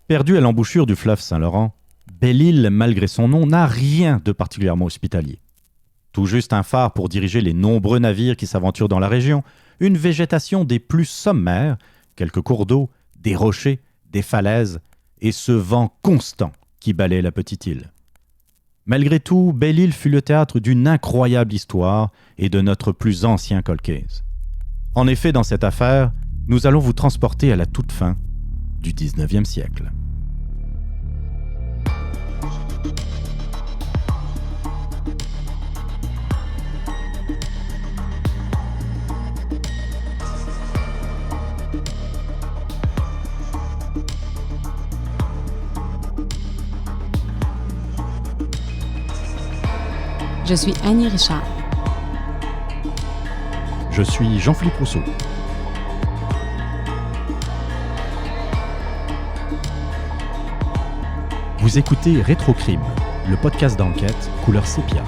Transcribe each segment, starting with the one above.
Perdue à l'embouchure du fleuve Saint-Laurent, Belle-Île, malgré son nom, n'a rien de particulièrement hospitalier. Tout juste un phare pour diriger les nombreux navires qui s'aventurent dans la région, une végétation des plus sommaires, quelques cours d'eau, des rochers, des falaises, et ce vent constant qui balaie la petite île. Malgré tout, Belle-Île fut le théâtre d'une incroyable histoire et de notre plus ancien cold case. En effet, dans cette affaire, nous allons vous transporter à la toute fin du 19e siècle. Je suis Annie Richard. Je suis Jean-Philippe Rousseau. Vous écoutez Rétrocrime, le podcast d'enquête couleur sépia.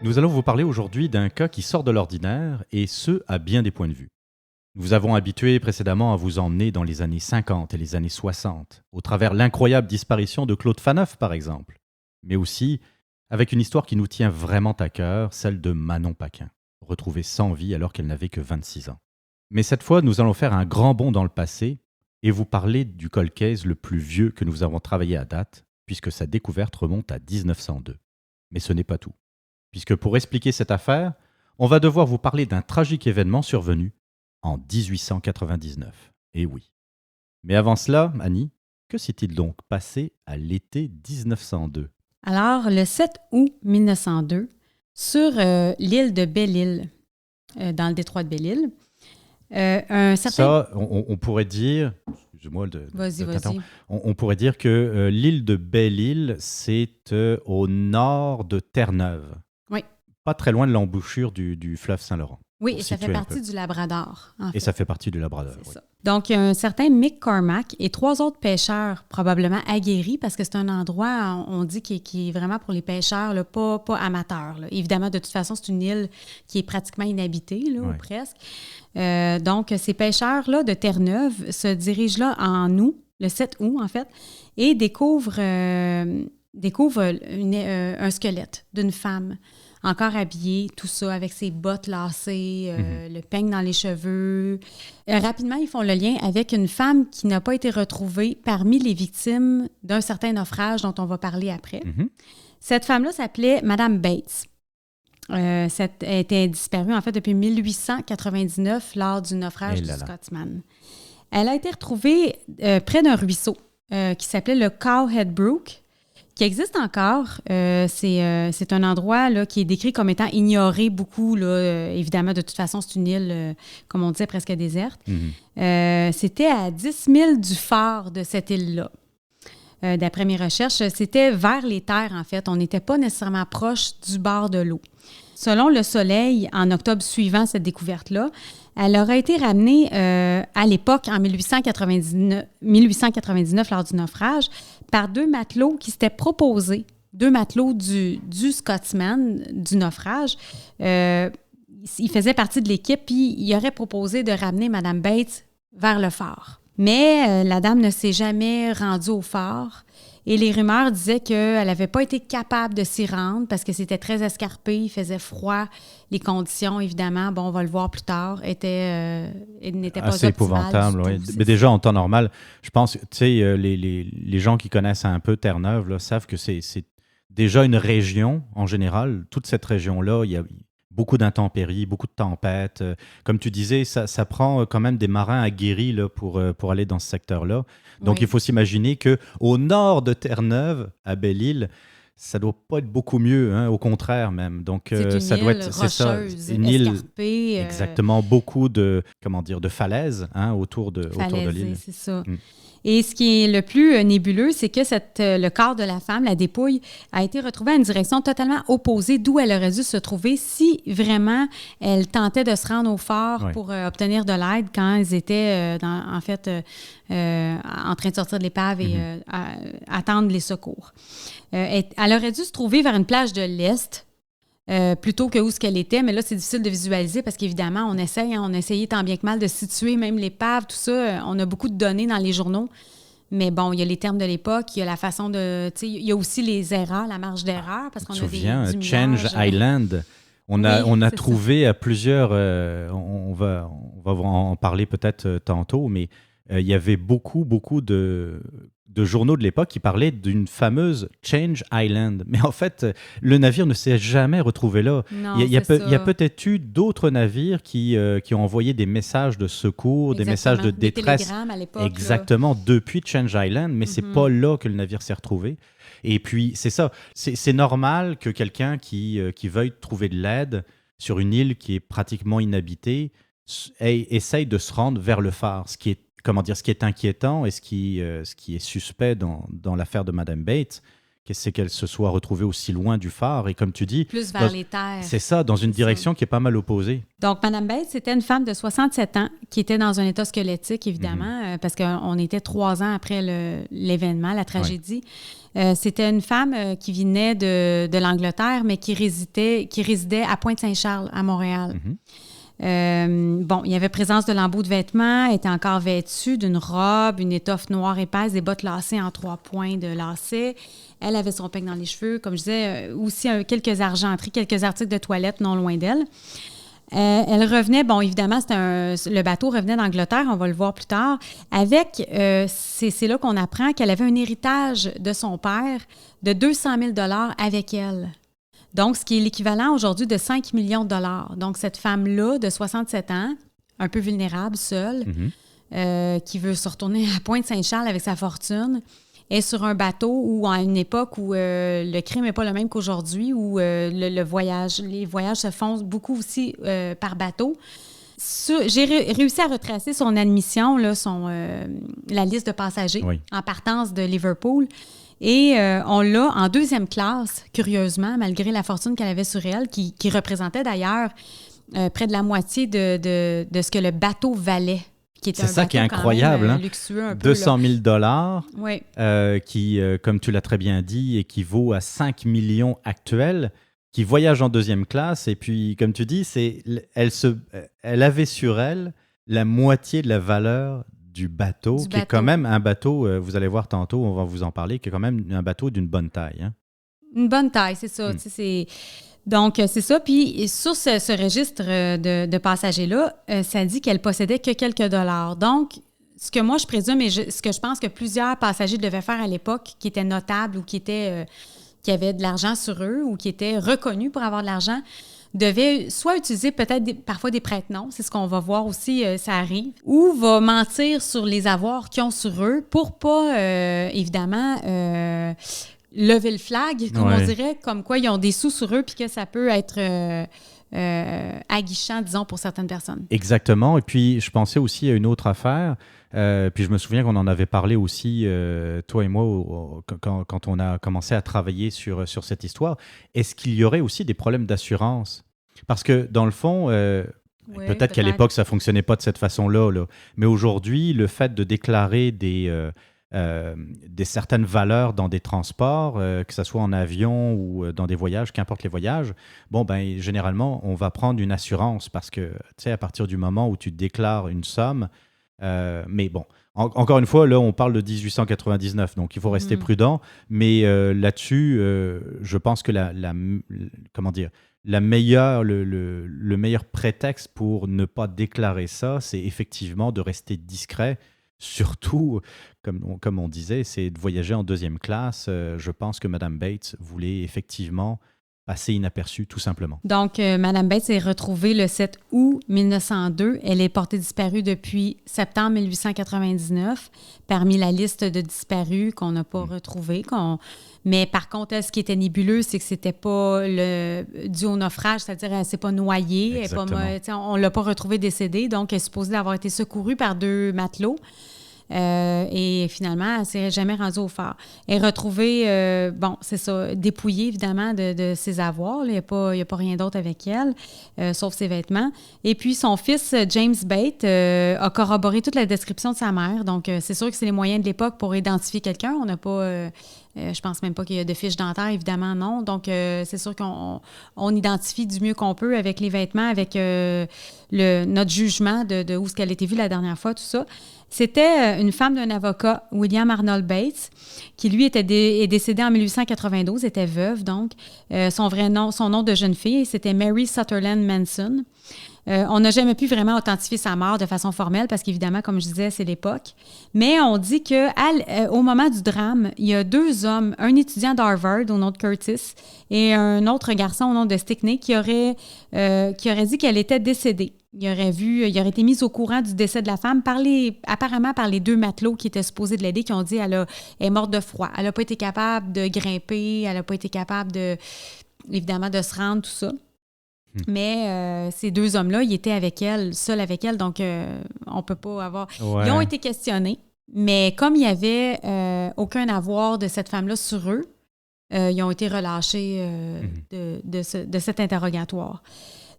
Nous allons vous parler aujourd'hui d'un cas qui sort de l'ordinaire, et ce, à bien des points de vue. Nous vous avons habitué précédemment à vous emmener dans les années 50 et les années 60, au travers l'incroyable disparition de Claude Phaneuf, par exemple, mais aussi avec une histoire qui nous tient vraiment à cœur, celle de Manon Paquin, retrouvée sans vie alors qu'elle n'avait que 26 ans. Mais cette fois, nous allons faire un grand bond dans le passé et vous parler du cold case le plus vieux que nous avons travaillé à date, puisque sa découverte remonte à 1902. Mais ce n'est pas tout. Puisque pour expliquer cette affaire, on va devoir vous parler d'un tragique événement survenu en 1899. Et oui. Mais avant cela, Annie, que s'est-il donc passé à l'été 1902? Alors, le 7 août 1902, sur l'île de Belle-Île, dans le détroit de Belle-Île, un certain... Ça, on pourrait dire... Excuse-moi Vas-y. On pourrait dire que l'île de Belle-Île, c'est au nord de Terre-Neuve. Oui. Pas très loin de l'embouchure du fleuve Saint-Laurent. Oui, et ça fait partie du Labrador. Et ça fait partie du Labrador, C'est oui. ça. Donc, il y a un certain Mick Cormack et 3 autres pêcheurs, probablement aguerris, parce que c'est un endroit, on dit, qui est vraiment pour les pêcheurs, là, pas amateurs. Là. Évidemment, de toute façon, c'est une île qui est pratiquement inhabitée, là, ou presque. Donc, ces pêcheurs-là de Terre-Neuve se dirigent là en août, le 7 août, en fait, et découvrent un squelette d'une femme, encore habillée, tout ça, avec ses bottes lacées, le peigne dans les cheveux. Rapidement, ils font le lien avec une femme qui n'a pas été retrouvée parmi les victimes d'un certain naufrage dont on va parler après. Mm-hmm. Cette femme-là s'appelait Madame Bates. Elle était disparue, en fait, depuis 1899 lors du naufrage du Scotsman. Elle a été retrouvée près d'un ruisseau qui s'appelait le Cowhead Brook, qui existe encore. C'est un endroit là, qui est décrit comme étant ignoré beaucoup. Là, évidemment, de toute façon, c'est une île, comme on disait, presque déserte. Mm-hmm. C'était à 10 000 du phare de cette île-là. D'après mes recherches, c'était vers les terres, en fait. On n'était pas nécessairement proche du bord de l'eau. Selon Le Soleil, en octobre suivant cette découverte-là, elle aurait été ramenée à l'époque, en 1899 lors du naufrage, par 2 matelots qui s'étaient proposés, 2 matelots du Scotsman, du naufrage. Ils faisaient partie de l'équipe, puis ils auraient proposé de ramener Mme Bates vers le phare. Mais la dame ne s'est jamais rendue au phare. Et les rumeurs disaient qu'elle n'avait pas été capable de s'y rendre parce que c'était très escarpé, il faisait froid. Les conditions, évidemment, bon, on va le voir plus tard, n'étaient pas assez épouvantable, oui. Mais déjà, en temps normal, je pense, tu sais, les gens qui connaissent un peu Terre-Neuve là, savent que c'est déjà une région, en général. Toute cette région-là, il beaucoup d'intempéries, beaucoup de tempêtes. Comme tu disais, ça prend quand même des marins aguerris là, pour aller dans ce secteur-là. Donc, il Oui. faut s'imaginer qu'au nord de Terre-Neuve, à Belle-Île, ça doit pas être beaucoup mieux, hein, au contraire même. Donc, C'est une ça doit île être, c'est ça, rocheuse, une île escarpée, exactement, beaucoup de, comment dire, de falaises, hein, autour de falaisée, l'île. c'est ça. Mm. Et ce qui est le plus nébuleux, c'est que le corps de la femme, la dépouille, a été retrouvé à une direction totalement opposée d'où elle aurait dû se trouver si vraiment elle tentait de se rendre au fort Ouais. pour obtenir de l'aide quand ils étaient, en train de sortir de l'épave et attendre les secours. Elle aurait dû se trouver vers une plage de l'Est, plutôt que où ce qu'elle était. Mais là, c'est difficile de visualiser parce qu'évidemment, on essaye, hein, on a essayé tant bien que mal de situer même l'épave, tout ça. On a beaucoup de données dans les journaux. Mais bon, il y a les termes de l'époque, il y a la façon de... Tu sais, il y a aussi les erreurs, la marge d'erreur, parce Tu qu'on te a souviens, du Change millage. Island, on a, Oui, on a c'est ça. trouvé à plusieurs, on va en parler peut-être tantôt, mais il y avait beaucoup de journaux de l'époque qui parlaient d'une fameuse Change Island. Mais en fait, le navire ne s'est jamais retrouvé là. Non, Il y a c'est il y a ça. peut-être eu d'autres navires qui ont envoyé des messages de secours, des messages Exactement. de Des détresse. télégrammes à l'époque, là. Exactement, depuis Change Island, mais c'est pas Mhm. là que le navire s'est retrouvé. Et puis, c'est ça, c'est normal que quelqu'un qui veuille trouver de l'aide sur une île qui est pratiquement inhabitée essaye de se rendre vers le phare, ce qui est inquiétant et ce qui est suspect dans l'affaire de Madame Bates, c'est qu'elle se soit retrouvée aussi loin du phare. Et comme tu dis, Plus dans- vers les terres. c'est ça, dans une C'est ça. direction qui est pas mal opposée. Donc, Mme Bates, c'était une femme de 67 ans qui était dans un état squelettique, évidemment, parce qu'on était 3 ans après l'événement, la tragédie. C'était une femme qui venait de l'Angleterre, mais qui résidait à Pointe-Saint-Charles, à Montréal. Mhm. Bon, il y avait présence de lambeaux de vêtements, elle était encore vêtue d'une robe, une étoffe noire épaisse, des bottes lacées en 3 points de lacets. Elle avait son peigne dans les cheveux, comme je disais, aussi quelques argenteries, quelques articles de toilette non loin d'elle. Elle revenait, bon, évidemment, le bateau revenait d'Angleterre, on va le voir plus tard, avec, c'est là qu'on apprend qu'elle avait un héritage de son père de 200 000 $ avec elle. Donc, ce qui est l'équivalent aujourd'hui de 5 millions de dollars. Donc, cette femme-là, de 67 ans, un peu vulnérable, seule, qui veut se retourner à Pointe-Saint-Charles avec sa fortune, est sur un bateau où, à une époque où le crime n'est pas le même qu'aujourd'hui, où les voyages se font beaucoup aussi par bateau. J'ai réussi à retracer son admission, là, la liste de passagers en partance de Liverpool. Et on l'a en 2e classe, curieusement, malgré la fortune qu'elle avait sur elle, qui représentait d'ailleurs près de la moitié de ce que le bateau valait. C'est ça qui est incroyable, hein? Luxueux un peu. 200 000 $ oui. Qui, comme tu l'as très bien dit, équivaut à 5 millions actuels, qui voyagent en 2e classe. Et puis, comme tu dis, elle avait sur elle la moitié de la valeur du bateau, qui est quand même un bateau, vous allez voir tantôt, on va vous en parler, qui est quand même un bateau d'une bonne taille. Hein? Une bonne taille, c'est ça. Donc, c'est ça. Puis, sur ce registre de passagers-là, ça dit qu'elle possédait que quelques dollars. Donc, ce que moi, je présume et ce que je pense que plusieurs passagers devaient faire à l'époque, qui étaient notables ou qui avaient de l'argent sur eux ou qui étaient reconnus pour avoir de l'argent, devaient soit utiliser peut-être parfois des prête-noms, c'est ce qu'on va voir aussi, ça arrive, ou va mentir sur les avoirs qu'ils ont sur eux pour pas, évidemment, lever le flag, comme on dirait, comme quoi ils ont des sous sur eux puis que ça peut être aguichant, disons, pour certaines personnes. Exactement. Et puis, je pensais aussi à une autre affaire. Puis je me souviens qu'on en avait parlé aussi, toi et moi, quand on a commencé à travailler sur cette histoire. Est-ce qu'il y aurait aussi des problèmes d'assurance? Parce que dans le fond, peut-être qu'à l'époque, ça ne fonctionnait pas de cette façon-là. Là. Mais aujourd'hui, le fait de déclarer des certaines valeurs dans des transports, que ce soit en avion ou dans des voyages, qu'importe les voyages, bon, ben, généralement, on va prendre une assurance parce que, tu sais, à partir du moment où tu déclares une somme, mais bon, encore une fois, là, on parle de 1899, donc il faut rester prudent. Mais là-dessus, je pense que comment dire, le meilleur prétexte pour ne pas déclarer ça, c'est effectivement de rester discret. Surtout, comme on disait, c'est de voyager en 2e classe. Je pense que Mme Bates voulait effectivement passé inaperçu, tout simplement. Donc, Mme Bates est retrouvée le 7 août 1902. Elle est portée disparue depuis septembre 1899 parmi la liste de disparus qu'on n'a pas retrouvés. Mais par contre, elle, ce qui était nébuleux, c'est que c'était pas dû au naufrage, c'est-à-dire qu'elle ne s'est pas noyée. On ne l'a pas retrouvée décédée, donc elle est supposée avoir été secourue par 2 matelots. Et finalement, elle ne s'est jamais rendue au phare. Elle est retrouvée, c'est ça, dépouillée évidemment de ses avoirs. Il n'y a pas rien d'autre avec elle, sauf ses vêtements. Et puis, son fils, James Bates, a corroboré toute la description de sa mère. Donc, c'est sûr que c'est les moyens de l'époque pour identifier quelqu'un. On n'a pas... je pense même pas qu'il y a de fiches dentaires, évidemment, non. Donc, c'est sûr qu'on identifie du mieux qu'on peut avec les vêtements, avec notre jugement de où est-ce qu'elle a été vue la dernière fois, tout ça. C'était une femme d'un avocat, William Arnold Bates, qui, lui, est décédé en 1892, était veuve, donc. Son nom de jeune fille, c'était Mary Sutherland Manson. On n'a jamais pu vraiment authentifier sa mort de façon formelle parce qu'évidemment, comme je disais, c'est l'époque. Mais on dit qu'au moment du drame, il y a 2 hommes, un étudiant d'Harvard au nom de Curtis et un autre garçon au nom de Stickney qui aurait dit qu'elle était décédée. Il aurait été mis au courant du décès de la femme apparemment par les 2 matelots qui étaient supposés de l'aider, qui ont dit elle est morte de froid. Elle n'a pas été capable de grimper, elle n'a pas été capable évidemment de se rendre, tout ça. Mais ces 2 hommes-là, ils étaient avec elle, seuls avec elle, donc on ne peut pas avoir... Ouais. Ils ont été questionnés, mais comme il n'y avait aucun avoir de cette femme-là sur eux, ils ont été relâchés de cet interrogatoire.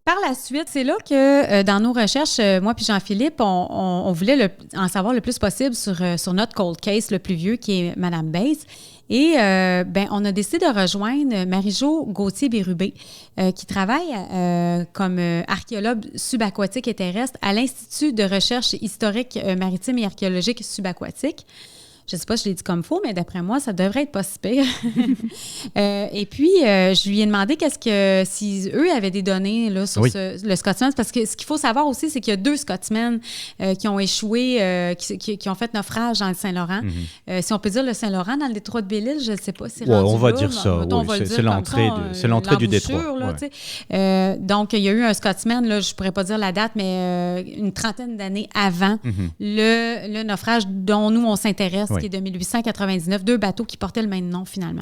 Par la suite, c'est là que dans nos recherches, moi puis Jean-Philippe, on voulait en savoir le plus possible sur notre cold case le plus vieux, qui est Mme Bates. Et on a décidé de rejoindre Marie-Jo Gauthier-Bérubé, qui travaille comme archéologue subaquatique et terrestre à l'Institut de recherche historique maritime et archéologique subaquatique. Je ne sais pas si je l'ai dit comme faux, mais d'après moi, ça devrait être pas si pire. Et puis, je lui ai demandé si eux avaient des données là, sur le Scotsman, parce que ce qu'il faut savoir aussi, c'est qu'il y a 2 Scotsmen qui ont échoué, qui ont fait naufrage dans le Saint-Laurent. Si on peut dire le Saint-Laurent dans le détroit de Belle-Île, je ne sais pas si on va dire ça. C'est l'entrée du détroit. Là, donc, il y a eu un Scotsman, là, je ne pourrais pas dire la date, mais une trentaine d'années avant le naufrage dont nous, on s'intéresse, qui est de 1899, 2 bateaux qui portaient le même nom, finalement.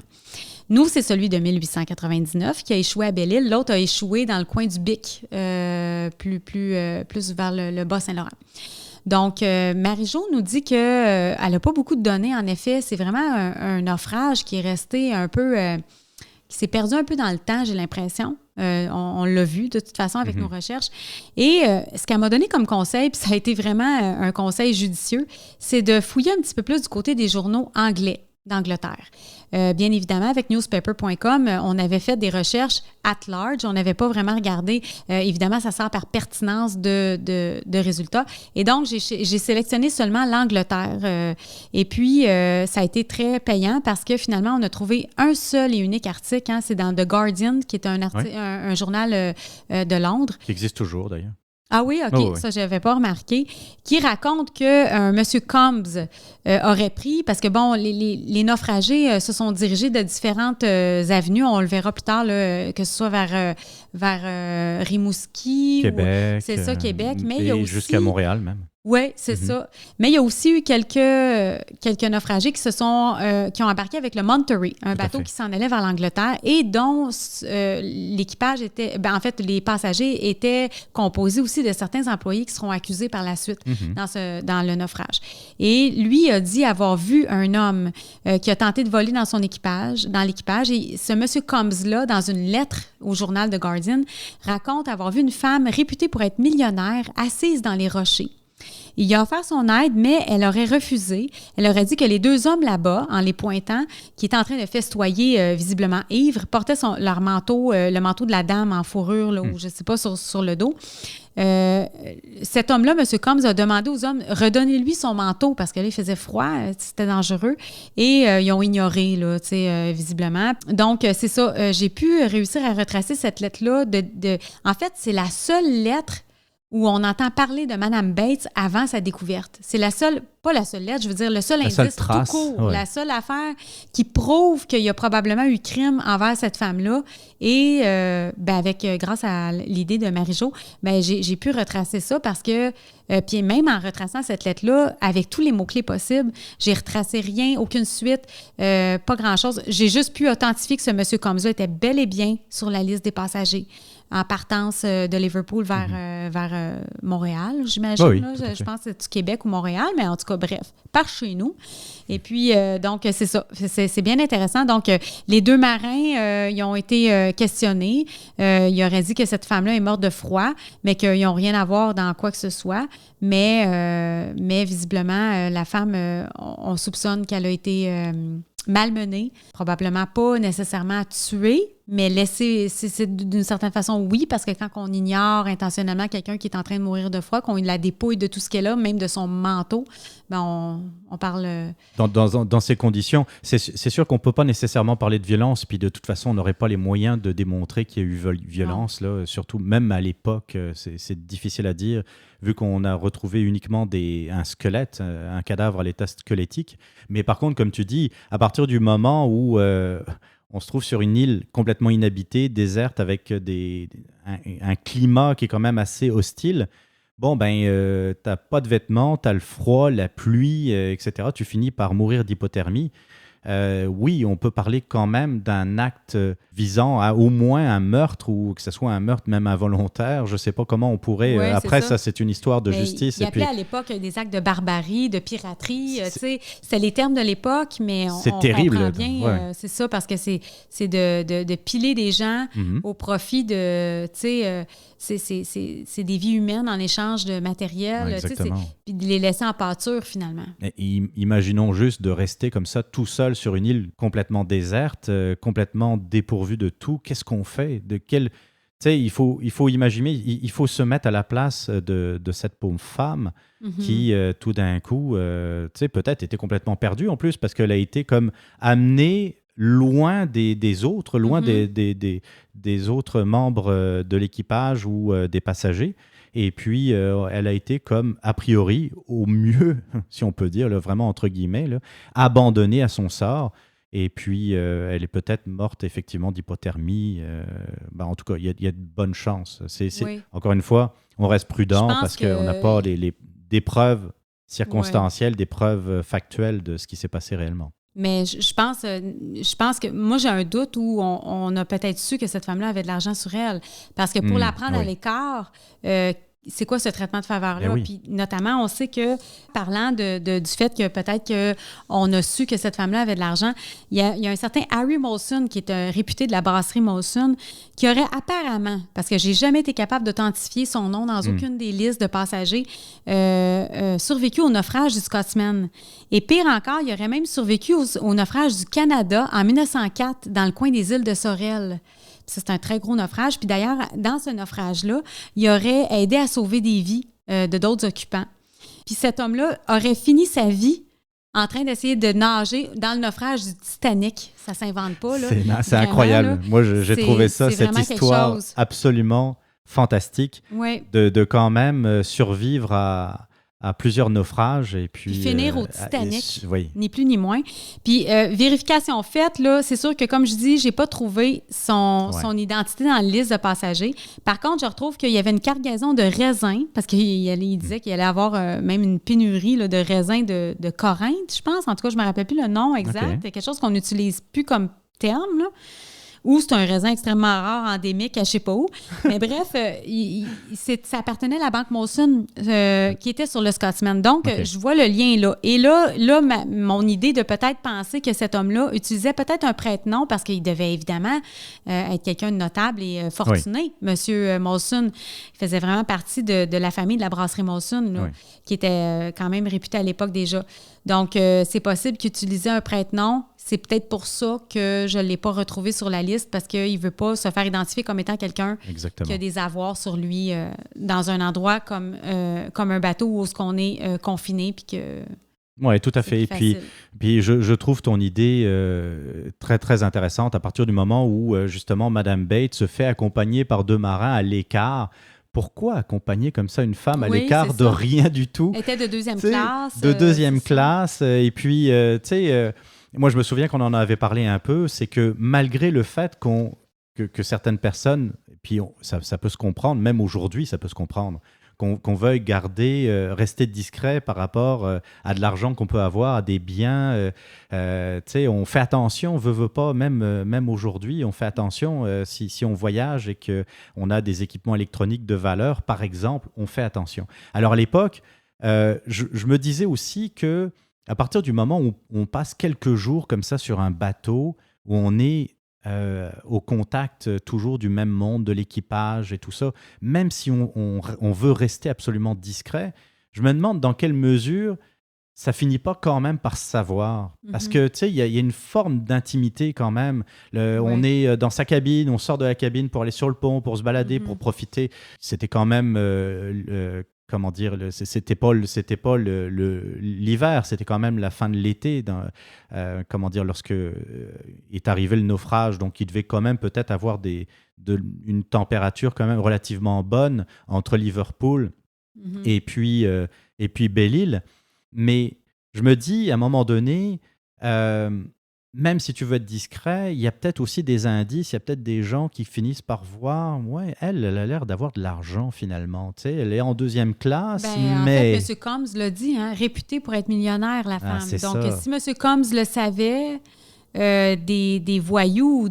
Nous, c'est celui de 1899 qui a échoué à Belle-Île. L'autre a échoué dans le coin du Bic, plus vers le Bas-Saint-Laurent. Donc, Marie-Jo nous dit qu'elle n'a pas beaucoup de données. En effet, c'est vraiment un naufrage qui est resté un peu... qui s'est perdu un peu dans le temps, j'ai l'impression. On l'a vu de toute façon avec nos recherches. Et ce qu'elle m'a donné comme conseil, puis ça a été vraiment un conseil judicieux, c'est de fouiller un petit peu plus du côté des journaux anglais d'Angleterre. Bien évidemment, avec newspaper.com, on avait fait des recherches at large. On n'avait pas vraiment regardé. Évidemment, ça sort par pertinence de résultats. Et donc, j'ai sélectionné seulement l'Angleterre. Et puis, ça a été très payant parce que finalement, on a trouvé un seul et unique article. C'est dans The Guardian, qui est un journal de Londres. Qui existe toujours, d'ailleurs. Ah oui, OK, ça, je n'avais pas remarqué, qui raconte que M. Combs aurait pris, parce que, bon, les naufragés se sont dirigés de différentes avenues, on le verra plus tard, là, que ce soit vers Rimouski, Québec, c'est ça, Québec, mais il y a aussi... jusqu'à Montréal, même. Oui, c'est ça. Mais il y a aussi eu quelques naufragés qui ont embarqué avec le Monterey, un bateau qui s'en allait vers l'Angleterre et dont l'équipage était... en fait, les passagers étaient composés aussi de certains employés qui seront accusés par la suite dans le naufrage. Et lui a dit avoir vu un homme qui a tenté de voler dans l'équipage. Et ce monsieur Combs-là, dans une lettre au journal The Guardian, raconte avoir vu une femme réputée pour être millionnaire assise dans les rochers. Il a offert son aide, mais elle aurait refusé. Elle aurait dit que les 2 hommes là-bas, en les pointant, qui étaient en train de festoyer visiblement ivres, portaient leur manteau, le manteau de la dame en fourrure, là, ou je ne sais pas, sur le dos. Cet homme-là, M. Combs, a demandé aux hommes, redonnez-lui son manteau, parce que là, il faisait froid, c'était dangereux. Et ils ont ignoré, là, visiblement. Donc, c'est ça. J'ai pu réussir à retracer cette lettre-là. En fait, c'est la seule lettre où on entend parler de Mme Bates avant sa découverte. C'est la seule, pas la seule lettre, je veux dire, le seul indice trace, tout court, ouais. la seule affaire qui prouve qu'il y a probablement eu crime envers cette femme-là. Et grâce à l'idée de Marie-Jo, j'ai pu retracer ça parce que, puis même en retraçant cette lettre-là, avec tous les mots-clés possibles, j'ai retracé rien, aucune suite, pas grand-chose. J'ai juste pu authentifier que ce monsieur Combs était bel et bien sur la liste des passagers en partance de Liverpool vers Montréal, j'imagine. Oui, je pense que c'est du Québec ou Montréal, mais en tout cas, bref, par chez nous. Et puis, donc, c'est ça. C'est bien intéressant. Donc, les 2 marins, ils ont été questionnés. Ils auraient dit que cette femme-là est morte de froid, mais qu'ils n'ont rien à voir dans quoi que ce soit. Mais visiblement, la femme, on soupçonne qu'elle a été malmenée, probablement pas nécessairement tuée, mais laissée, c'est d'une certaine façon, oui, parce que quand on ignore intentionnellement quelqu'un qui est en train de mourir de froid, qu'on la dépouille de tout ce qu'elle a, même de son manteau, on parle... Dans ces conditions, c'est sûr qu'on ne peut pas nécessairement parler de violence, puis de toute façon, on n'aurait pas les moyens de démontrer qu'il y a eu violence, là, surtout même à l'époque, c'est difficile à dire, vu qu'on a retrouvé uniquement un squelette, un cadavre à l'état squelettique. Mais par contre, comme tu dis, à partir du moment où on se trouve sur une île complètement inhabitée, déserte, avec un climat qui est quand même assez hostile, t'as pas de vêtements, t'as le froid, la pluie, etc. Tu finis par mourir d'hypothermie. Oui, on peut parler quand même d'un acte visant à au moins un meurtre, ou que ce soit un meurtre même involontaire. Je ne sais pas comment on pourrait... Ouais, après, ça, c'est une histoire de justice. Il appelait à l'époque des actes de barbarie, de piraterie. C'est les termes de l'époque, mais on terrible, comprend bien. ouais. C'est ça, parce que c'est de piler des gens au profit de... c'est des vies humaines en échange de matériel. Ouais, exactement. Puis de les laisser en pâture, finalement. Imaginons juste de rester comme ça, tout seul sur une île complètement déserte, complètement dépourvue de tout. Qu'est-ce qu'on fait? Il faut imaginer, il faut se mettre à la place de cette pauvre femme qui, tout d'un coup, peut-être était complètement perdue en plus, parce qu'elle a été comme amenée loin des autres, loin des autres membres de l'équipage ou des passagers. Et puis, elle a été comme, a priori, au mieux, si on peut dire, là, vraiment entre guillemets, là, abandonnée à son sort. Et puis, elle est peut-être morte effectivement d'hypothermie. En tout cas, il y a de bonnes chances. Oui. Encore une fois, on reste prudent parce qu'on n'a pas des preuves circonstancielles, des preuves factuelles de ce qui s'est passé réellement. Mais je pense que moi, j'ai un doute où on a peut-être su que cette femme-là avait de l'argent sur elle. Parce que pour la prendre à l'écart, c'est quoi ce traitement de faveur-là? Ben oui. Puis notamment, on sait que, parlant du fait que peut-être qu'on a su que cette femme-là avait de l'argent, il y a un certain Harry Molson, qui est un réputé de la brasserie Molson, qui aurait apparemment, parce que j'ai jamais été capable d'authentifier son nom dans aucune des listes de passagers, survécu au naufrage du Scotsman. Et pire encore, il aurait même survécu au naufrage du Canada en 1904 dans le coin des îles de Sorel. Ça, c'est un très gros naufrage. Puis d'ailleurs, dans ce naufrage-là, il aurait aidé à sauver des vies de d'autres occupants. Puis cet homme-là aurait fini sa vie en train d'essayer de nager dans le naufrage du Titanic. Ça ne s'invente pas, là. C'est incroyable. Là, moi, j'ai trouvé cette histoire absolument fantastique de quand même survivre à plusieurs naufrages et puis finir au Titanic, ni plus ni moins. Puis vérification faite, là, c'est sûr que comme je dis, j'ai pas trouvé son identité dans la liste de passagers. Par contre, je retrouve qu'il y avait une cargaison de raisins, parce qu'il disait qu'il allait avoir même une pénurie là, de raisins de Corinthe, je pense. En tout cas, je me rappelle plus le nom exact. C'est quelque chose qu'on n'utilise plus comme terme, là. Ou c'est un raisin extrêmement rare, endémique, à je ne sais pas où. Mais bref, ça appartenait à la Banque Molson qui était sur le Scotsman. Donc, je vois le lien là. Et là mon idée de peut-être penser que cet homme-là utilisait peut-être un prête-nom parce qu'il devait évidemment être quelqu'un de notable et fortuné. Monsieur Molson, il faisait vraiment partie de la famille de la brasserie Molson, là, qui était quand même réputée à l'époque déjà. Donc, c'est possible qu'il utilisait un prête-nom. C'est peut-être pour ça que je ne l'ai pas retrouvé sur la liste, parce qu'il ne veut pas se faire identifier comme étant quelqu'un qui a des avoirs sur lui dans un endroit comme un bateau où on est confiné. Oui, tout à fait. Et puis je trouve ton idée très, très intéressante à partir du moment où, justement, Mme Bates se fait accompagner par 2 marins à l'écart pourquoi accompagner comme ça une femme à Oui, l'écart c'est de ça. rien du tout? Elle était de deuxième Tu sais, classe. de deuxième c'est ça. classe. Et puis, tu sais, moi, je me souviens qu'on en avait parlé un peu, c'est que malgré le fait que certaines personnes, puis ça peut se comprendre, même aujourd'hui, ça peut se comprendre, qu'on veuille rester discret par rapport à de l'argent qu'on peut avoir, à des biens. Tu sais, on fait attention, veut pas, même aujourd'hui, on fait attention si on voyage et qu'on a des équipements électroniques de valeur, par exemple, on fait attention. Alors à l'époque, je me disais aussi que à partir du moment où on passe quelques jours comme ça sur un bateau, où on est au contact toujours du même monde, de l'équipage et tout ça, même si on veut rester absolument discret, je me demande dans quelle mesure ça finit pas quand même par se savoir. Parce que, tu sais, il y a une forme d'intimité quand même. On est dans sa cabine, on sort de la cabine pour aller sur le pont, pour se balader, pour profiter. C'était quand même... comment dire, c'était pas l'hiver, c'était quand même la fin de l'été, comment dire, lorsque est arrivé le naufrage, donc il devait quand même peut-être avoir une température quand même relativement bonne entre Liverpool et puis Belle-Île. Mais je me dis, à un moment donné, même si tu veux être discret, il y a peut-être aussi des indices, il y a peut-être des gens qui finissent par voir, ouais, elle a l'air d'avoir de l'argent finalement. Tu sais, elle est en deuxième classe, En mais... fait, M. Combs l'a dit, hein, réputée pour être millionnaire, la femme. c'est Donc, ça. si M. Combs le savait, des voyous ou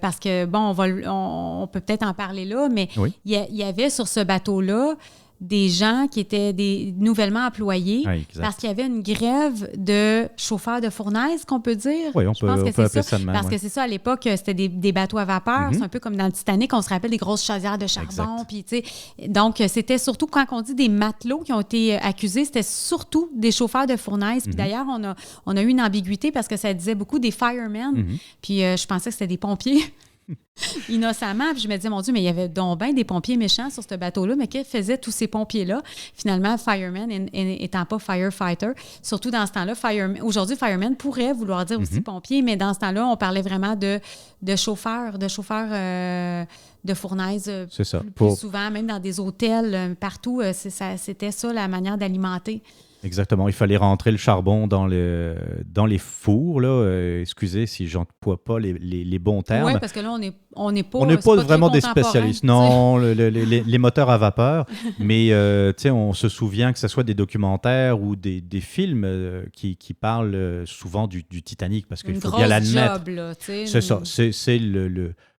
parce que, bon, on peut peut-être en parler là, mais Oui. il y avait sur ce bateau-là des gens qui étaient des nouvellement employés Oui, exact. parce qu'il y avait une grève de chauffeurs de fournaise, qu'on peut dire. Oui, on Je pense peut que c'est appeler ça de même. Parce que c'est ça, à l'époque, c'était des bateaux à vapeur. C'est un peu comme dans le Titanic, on se rappelle des grosses chaudières de charbon. Puis, tu sais, donc, c'était surtout, quand on dit des matelots qui ont été accusés, c'était surtout des chauffeurs de fournaise. Puis d'ailleurs, on a eu une ambiguïté parce que ça disait beaucoup des firemen. Puis je pensais que c'était des pompiers. Innocemment, puis je me disais, mon Dieu, mais il y avait donc bien des pompiers méchants sur ce bateau-là, mais que faisaient tous ces pompiers-là? Finalement, fireman étant pas firefighter, surtout dans ce temps-là, aujourd'hui, fireman pourrait vouloir dire aussi pompier, mais dans ce temps-là, on parlait vraiment de chauffeurs de fournaise. C'est ça. Plus souvent, même dans des hôtels, partout, c'était ça la manière d'alimenter. Exactement. Il fallait rentrer le charbon dans les fours. Là. Excusez si j'emploie pas les bons termes. Oui, parce que là, on n'est pas vraiment des spécialistes. Non, les moteurs à vapeur. Mais on se souvient que ce soit des documentaires ou des films qui parlent souvent du Titanic, parce qu'il faut bien l'admettre. C'est ça. C'est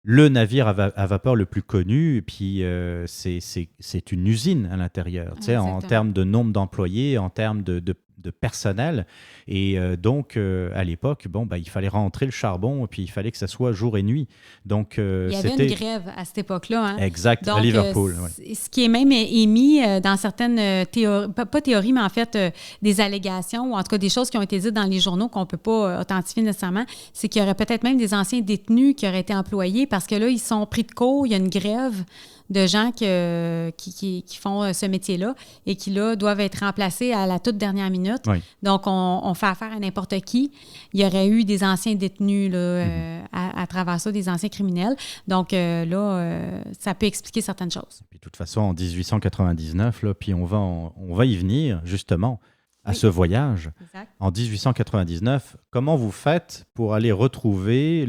le navire à vapeur le plus connu, et puis c'est une usine à l'intérieur, en termes de nombre d'employés, en termes de personnel. Et donc, à l'époque, il fallait rentrer le charbon, et puis il fallait que ça soit jour et nuit. Donc, il y avait une grève à cette époque-là. Hein? Exact, donc, à Liverpool. Ce qui est même émis dans certaines théories, pas théories, mais en fait des allégations, ou en tout cas des choses qui ont été dites dans les journaux qu'on ne peut pas authentifier nécessairement, c'est qu'il y aurait peut-être même des anciens détenus qui auraient été employés, parce que là, ils sont pris de court, il y a une grève de gens qui font ce métier-là et qui, là, doivent être remplacés à la toute dernière minute. Oui. Donc, on fait affaire à n'importe qui. Il y aurait eu des anciens détenus là, à travers ça, des anciens criminels. Donc, ça peut expliquer certaines choses. Puis, de toute façon, en 1899, là, puis on va y venir, justement, à ce voyage. Exact. En 1899, comment vous faites pour aller retrouver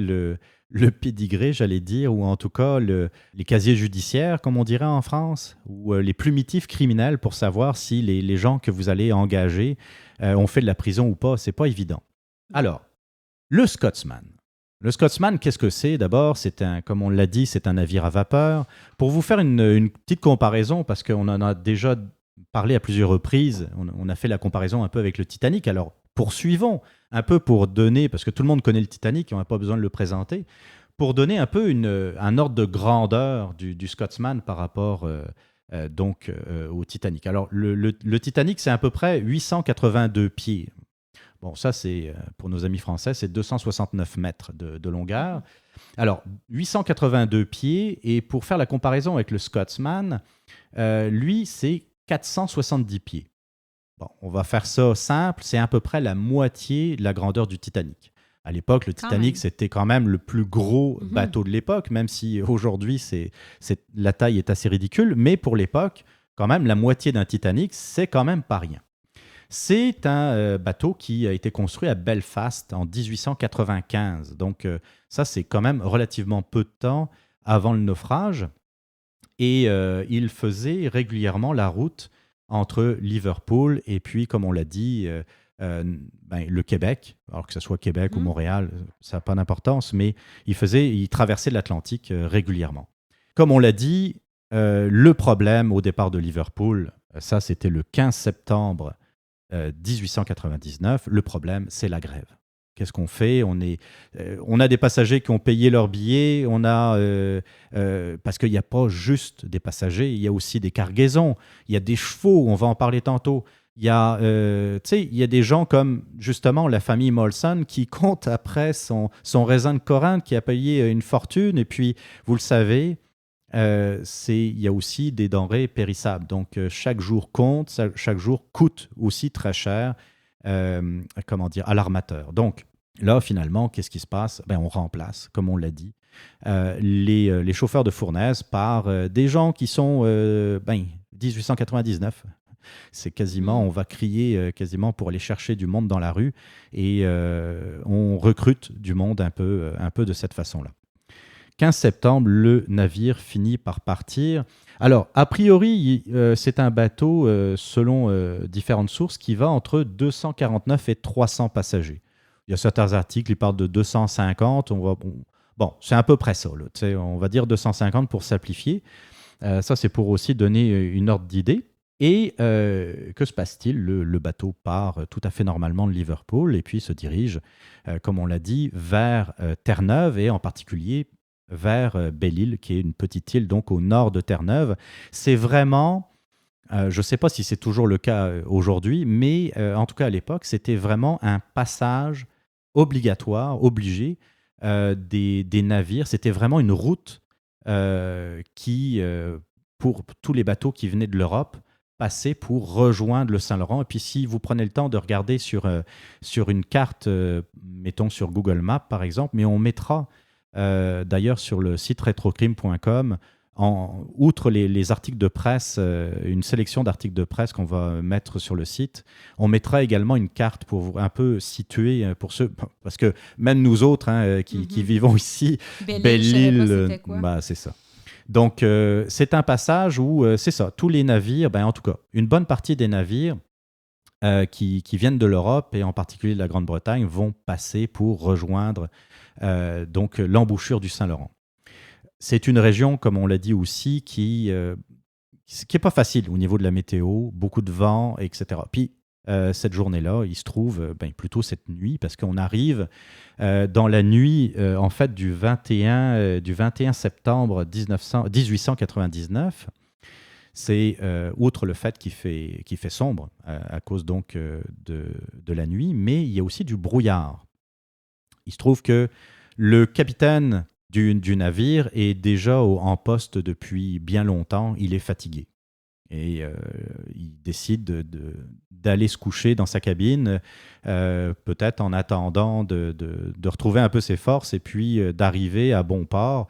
le pédigré, j'allais dire, ou en tout cas les casiers judiciaires, comme on dirait en France, ou les plumitifs criminels, pour savoir si les gens que vous allez engager ont fait de la prison ou pas? C'est pas évident. Alors, le Scotsman. Le Scotsman, qu'est-ce que c'est? D'abord, comme on l'a dit, c'est un navire à vapeur. Pour vous faire une petite comparaison, parce qu'on en a déjà parlé à plusieurs reprises, on a fait la comparaison un peu avec le Titanic. Alors, poursuivons un peu pour donner, parce que tout le monde connaît le Titanic, on n'a pas besoin de le présenter, pour donner un peu un ordre de grandeur du Scotsman par rapport au Titanic. Alors, le Titanic, c'est à peu près 882 pieds. Bon, ça, c'est pour nos amis français, c'est 269 mètres de longueur. Alors, 882 pieds, et pour faire la comparaison avec le Scotsman, lui, c'est 470 pieds. Bon, on va faire ça simple, c'est à peu près la moitié de la grandeur du Titanic. À l'époque, le Titanic, c'était quand même le plus gros bateau de l'époque, même si aujourd'hui, la taille est assez ridicule. Mais pour l'époque, quand même, la moitié d'un Titanic, c'est quand même pas rien. C'est un bateau qui a été construit à Belfast en 1895. Donc ça, c'est quand même relativement peu de temps avant le naufrage. Et il faisait régulièrement la route entre Liverpool et puis, comme on l'a dit, le Québec. Alors que ce soit Québec ou Montréal, ça n'a pas d'importance, mais il traversait l'Atlantique régulièrement. Comme on l'a dit, le problème au départ de Liverpool, ça c'était le 15 septembre 1899, le problème, c'est la grève. Qu'est-ce qu'on fait ? On a des passagers qui ont payé leur billet, parce qu'il n'y a pas juste des passagers, il y a aussi des cargaisons, il y a des chevaux, on va en parler tantôt. Il y a des gens comme, justement, la famille Molson qui compte après son raisin de Corinthe qui a payé une fortune. Et puis, vous le savez, il y a aussi des denrées périssables. Donc, chaque jour compte, chaque jour coûte aussi très cher à l'armateur. Donc, là, finalement, qu'est-ce qui se passe ? On remplace, comme on l'a dit, les chauffeurs de fournaise par des gens qui sont 1899. C'est quasiment, on va crier quasiment pour aller chercher du monde dans la rue et on recrute du monde un peu de cette façon-là. 15 septembre, le navire finit par partir. Alors, a priori, c'est un bateau, selon différentes sources, qui va entre 249 et 300 passagers. Il y a certains articles qui parlent de 250. Bon, c'est à peu près ça. Là, on va dire 250 pour simplifier. Ça, c'est pour aussi donner une ordre d'idée. Et que se passe-t-il ? Le bateau part tout à fait normalement de Liverpool et puis se dirige, comme on l'a dit, vers Terre-Neuve et en particulier vers Belle-Île, qui est une petite île donc au nord de Terre-Neuve. C'est vraiment, je ne sais pas si c'est toujours le cas aujourd'hui, mais en tout cas à l'époque, c'était vraiment un passage obligatoire, obligé des navires. C'était vraiment une route qui, pour tous les bateaux qui venaient de l'Europe, passer pour rejoindre le Saint-Laurent. Et puis, si vous prenez le temps de regarder sur une carte, mettons sur Google Maps, par exemple, mais on mettra d'ailleurs sur le site retrocrime.com, outre les articles de presse, une sélection d'articles de presse qu'on va mettre sur le site, on mettra également une carte pour un peu situer, pour ceux, parce que même nous autres qui vivons ici, Belle-Île, c'est ça. Donc, c'est un passage où, c'est ça, tous les navires, en tout cas, une bonne partie des navires qui viennent de l'Europe et en particulier de la Grande-Bretagne vont passer pour rejoindre donc l'embouchure du Saint-Laurent. C'est une région, comme on l'a dit aussi, qui n'est pas facile au niveau de la météo, beaucoup de vent, etc. Puis, cette journée-là, il se trouve, plutôt cette nuit, parce qu'on arrive dans la nuit en fait du 21 septembre 1899. C'est outre le fait qu'il fait sombre à cause donc de la nuit, mais il y a aussi du brouillard. Il se trouve que le capitaine du navire est déjà en poste depuis bien longtemps, il est fatigué. Et il décide d'aller se coucher dans sa cabine, peut-être en attendant de retrouver un peu ses forces et puis d'arriver à bon port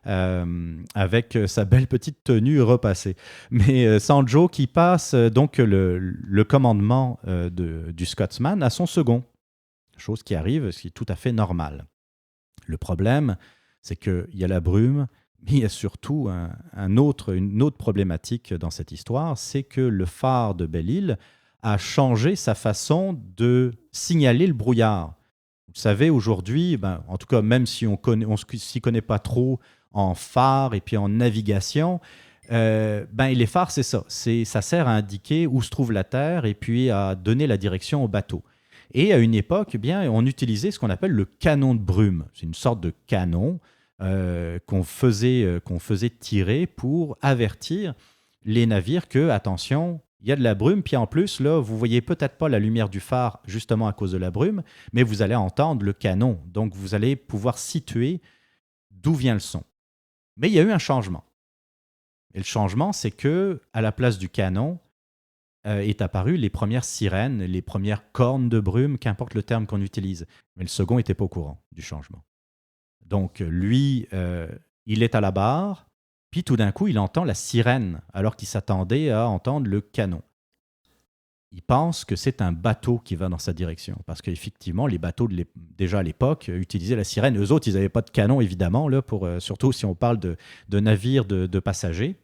avec sa belle petite tenue repassée. Mais Sanjo qui passe donc le commandement du Scotsman à son second, chose qui arrive, ce qui est tout à fait normal. Le problème, c'est qu'il y a la brume, mais il y a surtout une autre problématique dans cette histoire, c'est que le phare de Belle-Île a changé sa façon de signaler le brouillard. Vous savez, aujourd'hui, en tout cas, même si on ne s'y connaît pas trop en phare et puis en navigation, les phares, c'est ça. Ça sert à indiquer où se trouve la terre et puis à donner la direction au bateau. Et à une époque, on utilisait ce qu'on appelle le canon de brume. C'est une sorte de canon qu'on faisait tirer pour avertir les navires que, attention, il y a de la brume, puis en plus, là, vous ne voyez peut-être pas la lumière du phare justement à cause de la brume, mais vous allez entendre le canon. Donc, vous allez pouvoir situer d'où vient le son. Mais il y a eu un changement. Et le changement, c'est que à la place du canon, est apparu les premières sirènes, les premières cornes de brume, qu'importe le terme qu'on utilise. Mais le second n'était pas au courant du changement. Donc lui, il est à la barre, puis tout d'un coup, il entend la sirène, alors qu'il s'attendait à entendre le canon. Il pense que c'est un bateau qui va dans sa direction, parce qu'effectivement, les bateaux, déjà à l'époque, utilisaient la sirène. Eux autres, ils n'avaient pas de canon, évidemment, là, surtout si on parle de navires de passagers.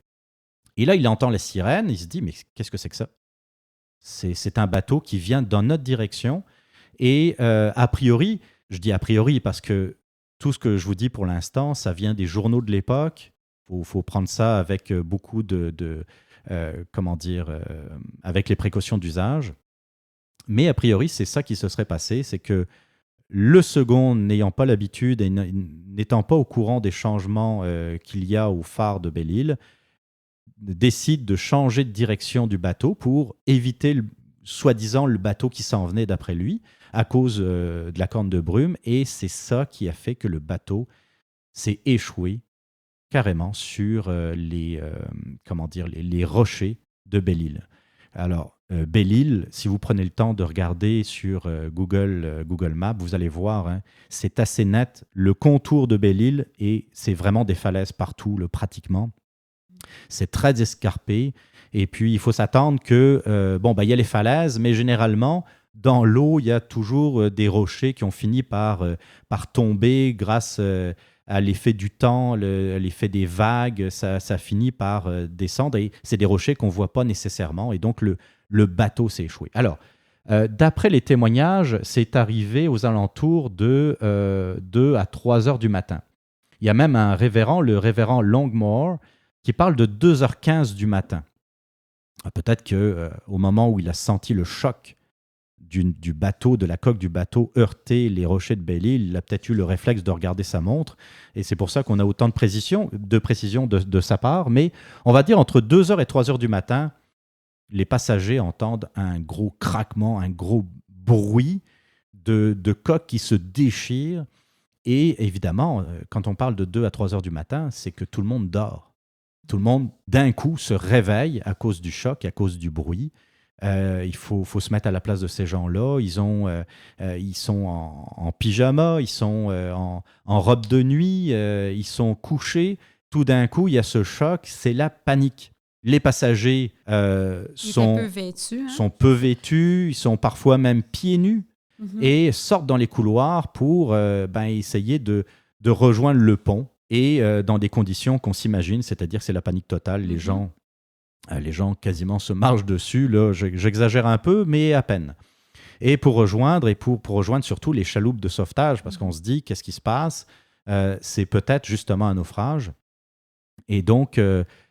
Et là, il entend la sirène, il se dit, mais qu'est-ce que c'est que ça? C'est un bateau qui vient dans notre direction. Et a priori, je dis a priori parce que tout ce que je vous dis pour l'instant, ça vient des journaux de l'époque. Faut prendre ça avec beaucoup avec les précautions d'usage. Mais a priori, c'est ça qui se serait passé, c'est que le second, n'ayant pas l'habitude et n'étant pas au courant des changements qu'il y a au phare de Belle-Île, décide de changer de direction du bateau pour éviter soi-disant le bateau qui s'en venait d'après lui à cause de la corne de brume. Et c'est ça qui a fait que le bateau s'est échoué carrément sur les rochers de Belle-Île. Alors, Belle-Île, si vous prenez le temps de regarder sur Google Maps, vous allez voir, hein, c'est assez net. Le contour de Belle-Île, et c'est vraiment des falaises partout, pratiquement. C'est très escarpé. Et puis, il faut s'attendre que, il y a les falaises, mais généralement, dans l'eau, il y a toujours des rochers qui ont fini par tomber grâce à l'effet du temps, l'effet des vagues. Ça finit par descendre. Et c'est des rochers qu'on ne voit pas nécessairement. Et donc, le bateau s'est échoué. Alors, d'après les témoignages, c'est arrivé aux alentours de 2 à 3 heures du matin. Il y a même un révérend, le révérend Longmore, qui parle de 2h15 du matin. Peut-être qu'au moment où il a senti le choc du bateau, de la coque du bateau heurter les rochers de Belle-Île, il a peut-être eu le réflexe de regarder sa montre. Et c'est pour ça qu'on a autant de précision de sa part. Mais on va dire entre 2h et 3h du matin, les passagers entendent un gros craquement, un gros bruit de coque qui se déchire. Et évidemment, quand on parle de 2 à 3 heures du matin, c'est que tout le monde dort. Tout le monde, d'un coup, se réveille à cause du choc, à cause du bruit. Il faut se mettre à la place de ces gens-là. Ils sont en pyjama, ils sont en robe de nuit, ils sont couchés. Tout d'un coup, il y a ce choc, c'est la panique. Les passagers sont peu vêtus, ils sont parfois même pieds nus et sortent dans les couloirs pour essayer de rejoindre le pont. Et dans des conditions qu'on s'imagine, c'est-à-dire c'est la panique totale, les gens quasiment se marchent dessus, là, j'exagère un peu, mais à peine. Et pour rejoindre surtout les chaloupes de sauvetage, parce qu'on se dit, qu'est-ce qui se passe? C'est peut-être justement un naufrage. Et donc,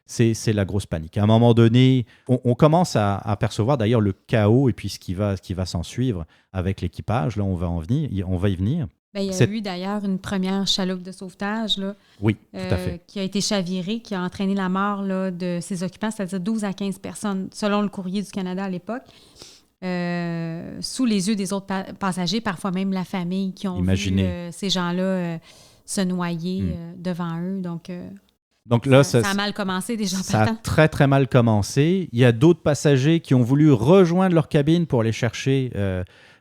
c'est la grosse panique. À un moment donné, on commence à percevoir d'ailleurs le chaos et puis ce qui va s'en suivre avec l'équipage. Là, on va y venir. Il y a eu d'ailleurs une première chaloupe de sauvetage oui, tout à fait. Qui a été chavirée, qui a entraîné la mort de ses occupants, c'est-à-dire 12 à 15 personnes, selon le Courrier du Canada à l'époque, sous les yeux des autres passagers, parfois même la famille qui ont vu ces gens-là se noyer devant eux. Donc là, ça a mal commencé déjà. Ça a très, très mal commencé. Il y a d'autres passagers qui ont voulu rejoindre leur cabine pour aller chercher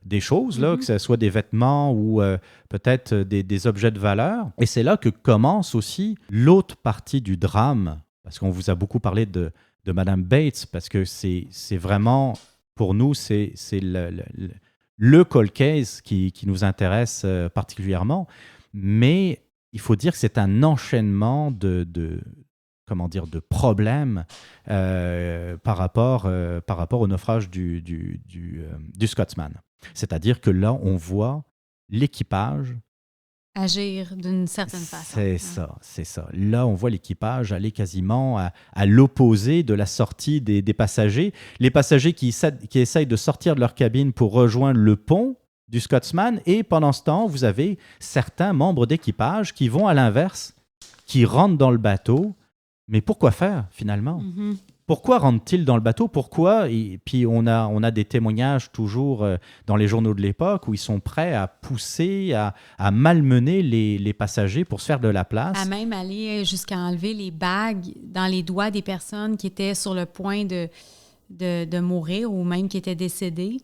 des choses, que ce soit des vêtements ou peut-être des objets de valeur. Et c'est là que commence aussi l'autre partie du drame, parce qu'on vous a beaucoup parlé de Madame Bates, parce que c'est vraiment, pour nous, c'est le cold case qui nous intéresse particulièrement. Mais il faut dire que c'est un enchaînement de problèmes par rapport au naufrage du Scotsman. C'est-à-dire que là, on voit l'équipage agir d'une certaine façon. C'est ça. Là, on voit l'équipage aller quasiment à l'opposé de la sortie des passagers. Les passagers qui essayent de sortir de leur cabine pour rejoindre le pont du Scotsman, et pendant ce temps, vous avez certains membres d'équipage qui vont à l'inverse, qui rentrent dans le bateau. Mais pourquoi faire, finalement? Pourquoi rentrent-ils dans le bateau? Pourquoi? Et puis, on a des témoignages toujours dans les journaux de l'époque où ils sont prêts à pousser, à malmener les passagers pour se faire de la place. À même aller jusqu'à enlever les bagues dans les doigts des personnes qui étaient sur le point de mourir ou même qui étaient décédés.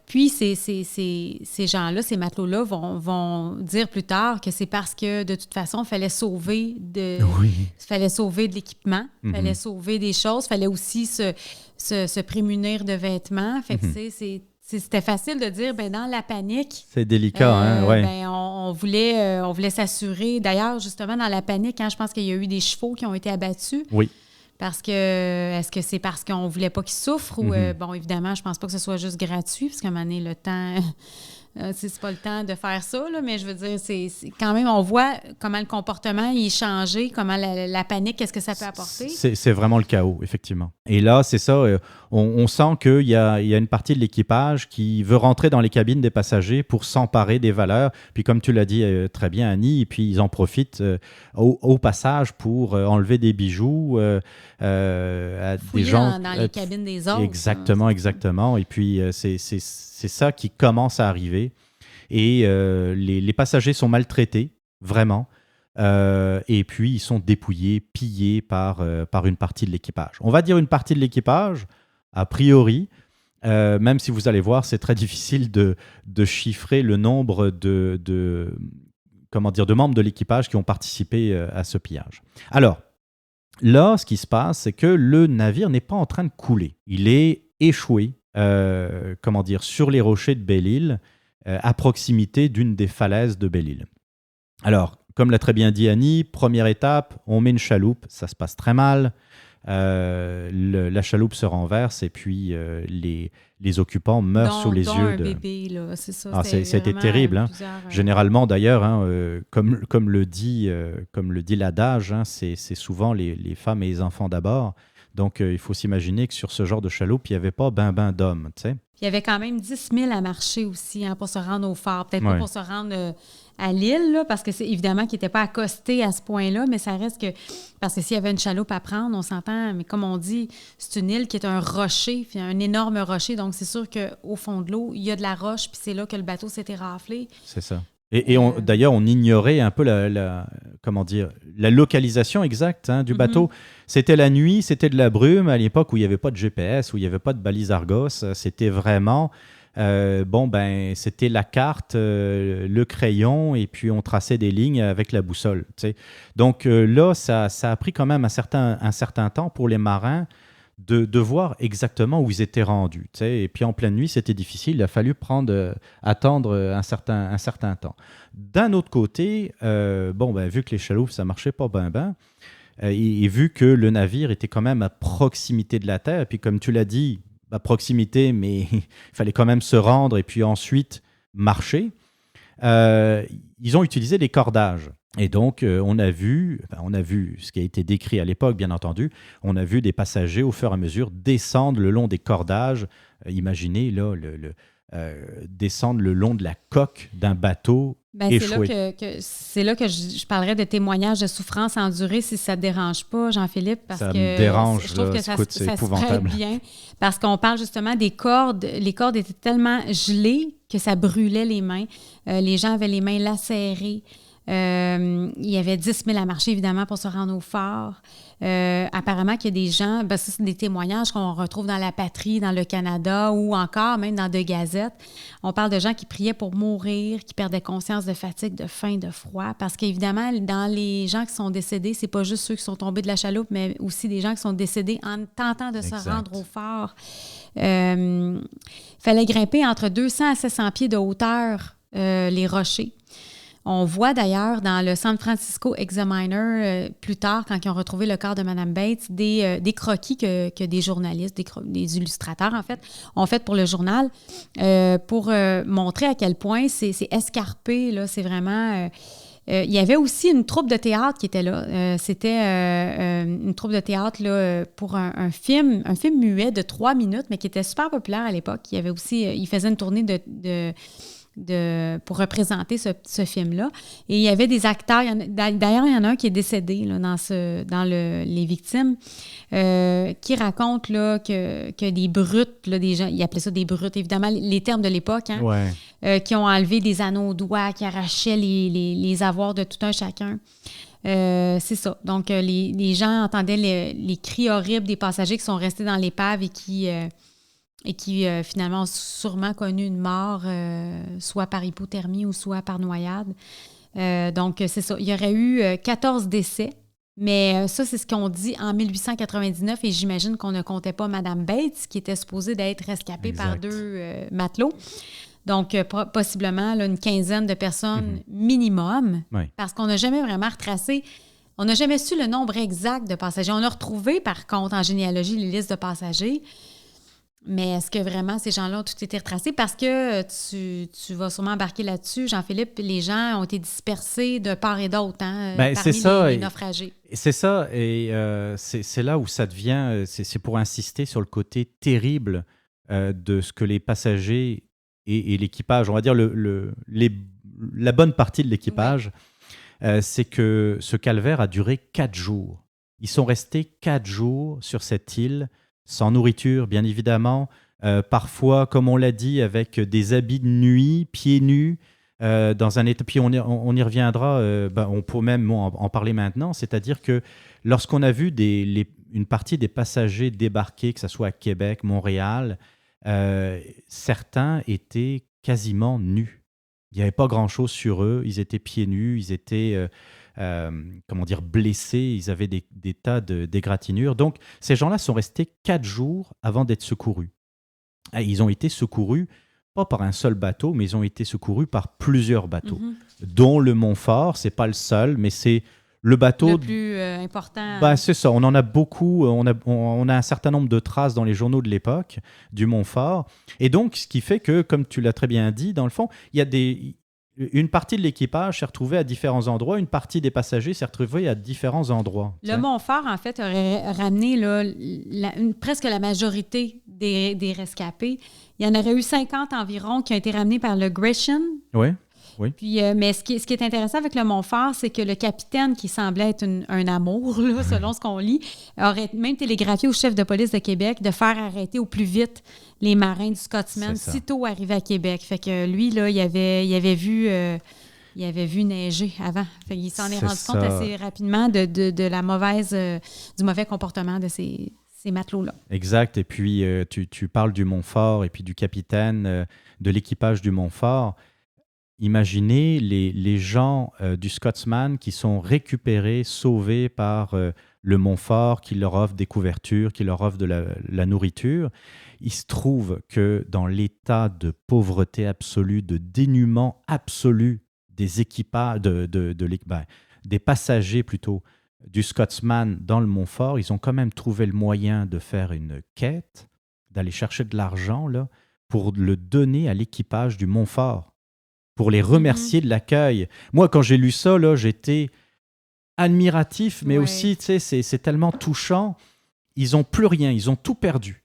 Puis ces gens-là, ces matelots-là vont dire plus tard que c'est parce que de toute façon, il fallait sauver de l'équipement, il fallait sauver des choses, il fallait aussi se prémunir de vêtements. Fait que c'était facile de dire, dans la panique... C'est délicat, ouais. On voulait s'assurer. D'ailleurs, justement, dans la panique, je pense qu'il y a eu des chevaux qui ont été abattus. Oui. Parce que, est-ce que c'est parce qu'on ne voulait pas qu'ils souffrent ou, évidemment, je pense pas que ce soit juste gratuit, parce qu'à un moment donné, le temps, c'est pas le temps de faire ça, là, mais je veux dire, c'est quand même, on voit comment le comportement il est changé, comment la panique, qu'est-ce que ça peut apporter. C'est vraiment le chaos, effectivement. Et là, c'est ça, on sent qu'il y a une partie de l'équipage qui veut rentrer dans les cabines des passagers pour s'emparer des valeurs. Puis comme tu l'as dit très bien, Annie, et puis ils en profitent au passage pour enlever des bijoux à des gens... dans les cabines des autres. Exactement. Et puis, c'est ça qui commence à arriver. Et les passagers sont maltraités, vraiment. Et puis, ils sont dépouillés, pillés par une partie de l'équipage. On va dire une partie de l'équipage, a priori, même si vous allez voir, c'est très difficile de chiffrer le nombre de membres de l'équipage qui ont participé à ce pillage. Alors, là, ce qui se passe, c'est que le navire n'est pas en train de couler. Il est échoué, sur les rochers de Belle-Île, à proximité d'une des falaises de Belle-Île. Alors, comme l'a très bien dit Annie, première étape, on met une chaloupe, ça se passe très mal. La chaloupe se renverse et puis les occupants meurent sous les yeux de... bébé, là, c'est ça. Ah, c'était terrible. Généralement, d'ailleurs, comme le dit l'adage, c'est souvent les femmes et les enfants d'abord. Donc, il faut s'imaginer que sur ce genre de chaloupe, il n'y avait pas d'hommes, tu sais. Il y avait quand même 10 000 à marcher aussi pour se rendre au phare. Peut-être pas pour se rendre à l'île, là, parce que c'est évidemment qu'il n'était pas accosté à ce point-là, mais ça reste que... Parce que s'il y avait une chaloupe à prendre, on s'entend, mais comme on dit, c'est une île qui est un rocher, puis un énorme rocher, donc c'est sûr qu'au fond de l'eau, il y a de la roche, puis c'est là que le bateau s'était raflé. C'est ça. Et d'ailleurs, on ignorait un peu la localisation exacte du bateau. C'était la nuit, c'était de la brume à l'époque où il n'y avait pas de GPS, où il n'y avait pas de balise Argos. C'était vraiment, c'était la carte, le crayon, et puis on traçait des lignes avec la boussole. T'sais. Donc là, ça a pris quand même un certain temps pour les marins de voir exactement où ils étaient rendus. T'sais. Et puis en pleine nuit, c'était difficile. Il a fallu attendre un certain temps. D'un autre côté, vu que les chaloupes, ça ne marchait pas et vu que le navire était quand même à proximité de la terre, et puis comme tu l'as dit, à proximité, mais il fallait quand même se rendre et puis ensuite marcher, ils ont utilisé des cordages. Et donc, on a vu ce qui a été décrit à l'époque, bien entendu. On a vu des passagers, au fur et à mesure, descendre le long des cordages. Imaginez, là, descendre le long de la coque d'un bateau échoué. C'est là que je parlerais de témoignages de souffrance endurée, si ça ne te dérange pas, Jean-Philippe, parce ça que me dérange, je trouve que ça se épouvantable. prête bien, parce qu'on parle justement des cordes. Les cordes étaient tellement gelées que ça brûlait les mains. Les gens avaient les mains lacérées. Il y avait 10 000 à marcher, évidemment, pour se rendre au phare. Apparemment qu'il y a des gens, ça, c'est des témoignages qu'on retrouve dans La Patrie, dans le Canada, ou encore même dans deux gazettes. On parle de gens qui priaient pour mourir, qui perdaient conscience de fatigue, de faim, de froid. Parce qu'évidemment, dans les gens qui sont décédés, c'est pas juste ceux qui sont tombés de la chaloupe, mais aussi des gens qui sont décédés en tentant de se rendre au phare. Il fallait grimper entre 200 à 700 pieds de hauteur, les rochers. On voit d'ailleurs dans le San Francisco Examiner, plus tard, quand ils ont retrouvé le corps de Mme Bates, des croquis que des journalistes, des illustrateurs, en fait, ont fait pour le journal pour montrer à quel point c'est escarpé, là, c'est vraiment... il y avait aussi une troupe de théâtre qui était là. C'était une troupe de théâtre là, pour un film muet de 3 minutes, mais qui était super populaire à l'époque. Il y avait aussi, il faisait une tournée pour représenter ce film-là. Et il y avait des acteurs. D'ailleurs, il y en a un qui est décédé là, dans les victimes, qui raconte là, que des brutes, là, des gens, ils appelaient ça des brutes, évidemment, les termes de l'époque, qui ont enlevé des anneaux aux doigts, qui arrachaient les avoirs de tout un chacun. C'est ça. Donc, les gens entendaient les cris horribles des passagers qui sont restés dans l'épave et qui finalement ont sûrement connu une mort, soit par hypothermie ou soit par noyade. Donc, c'est ça. Il y aurait eu 14 décès, mais ça, c'est ce qu'on dit en 1899 et j'imagine qu'on ne comptait pas Mme Bates, qui était supposée d'être rescapée par 2 matelots. Donc, possiblement là, une quinzaine de personnes minimum, parce qu'on n'a jamais vraiment retracé, on n'a jamais su le nombre exact de passagers. On a retrouvé, par contre, en généalogie, les listes de passagers, mais est-ce que vraiment ces gens-là ont tout été retracés? Parce que tu vas sûrement embarquer là-dessus, Jean-Philippe, les gens ont été dispersés de part et d'autre parmi les naufragés. C'est ça, et c'est là où ça devient, c'est pour insister sur le côté terrible de ce que les passagers et l'équipage, on va dire la bonne partie de l'équipage, c'est que ce calvaire a duré 4 jours. Ils sont restés 4 jours sur cette île, sans nourriture, bien évidemment, parfois, comme on l'a dit, avec des habits de nuit, pieds nus, dans un état. Puis on y reviendra, on peut même en parler maintenant, c'est-à-dire que lorsqu'on a vu une partie des passagers débarquer, que ce soit à Québec, Montréal, certains étaient quasiment nus. Il n'y avait pas grand-chose sur eux, ils étaient pieds nus, ils étaient blessés, ils avaient des tas d'égratignures. Donc, ces gens-là sont restés 4 jours avant d'être secourus. Et ils ont été secourus, pas par un seul bateau, mais ils ont été secourus par plusieurs bateaux, dont le Montfort. Ce n'est pas le seul, mais c'est le bateau... Le plus important. C'est ça, on en a beaucoup, on a un certain nombre de traces dans les journaux de l'époque, du Montfort. Et donc, ce qui fait que, comme tu l'as très bien dit, dans le fond, il y a une partie de l'équipage s'est retrouvée à différents endroits, une partie des passagers s'est retrouvée à différents endroits. Le Montfort, en fait, aurait ramené presque la majorité des rescapés. Il y en aurait eu 50 environ qui ont été ramenés par le Gresham. Oui. Puis, mais ce qui est intéressant avec le Montfort, c'est que le capitaine, qui semblait être un amour, là, selon ce qu'on lit, aurait même télégraphié au chef de police de Québec de faire arrêter au plus vite les marins du Scotsman sitôt arrivés à Québec. Fait que lui, là, il avait vu neiger avant. Fait qu'il s'en est rendu compte assez rapidement du mauvais comportement de ces matelots-là. Exact. Et puis, tu parles du Montfort et puis du capitaine de l'équipage du Montfort. Imaginez les gens du Scotsman qui sont récupérés, sauvés par le Montfort, qui leur offre des couvertures, qui leur offre de la nourriture. Il se trouve que dans l'état de pauvreté absolue, de dénuement absolu des équipages, des passagers plutôt, du Scotsman dans le Montfort, ils ont quand même trouvé le moyen de faire une quête, d'aller chercher de l'argent là, pour le donner à l'équipage du Montfort, pour les remercier de l'accueil. Moi, quand j'ai lu ça, là, j'étais admiratif, mais aussi, tu sais, c'est tellement touchant. Ils n'ont plus rien, ils ont tout perdu.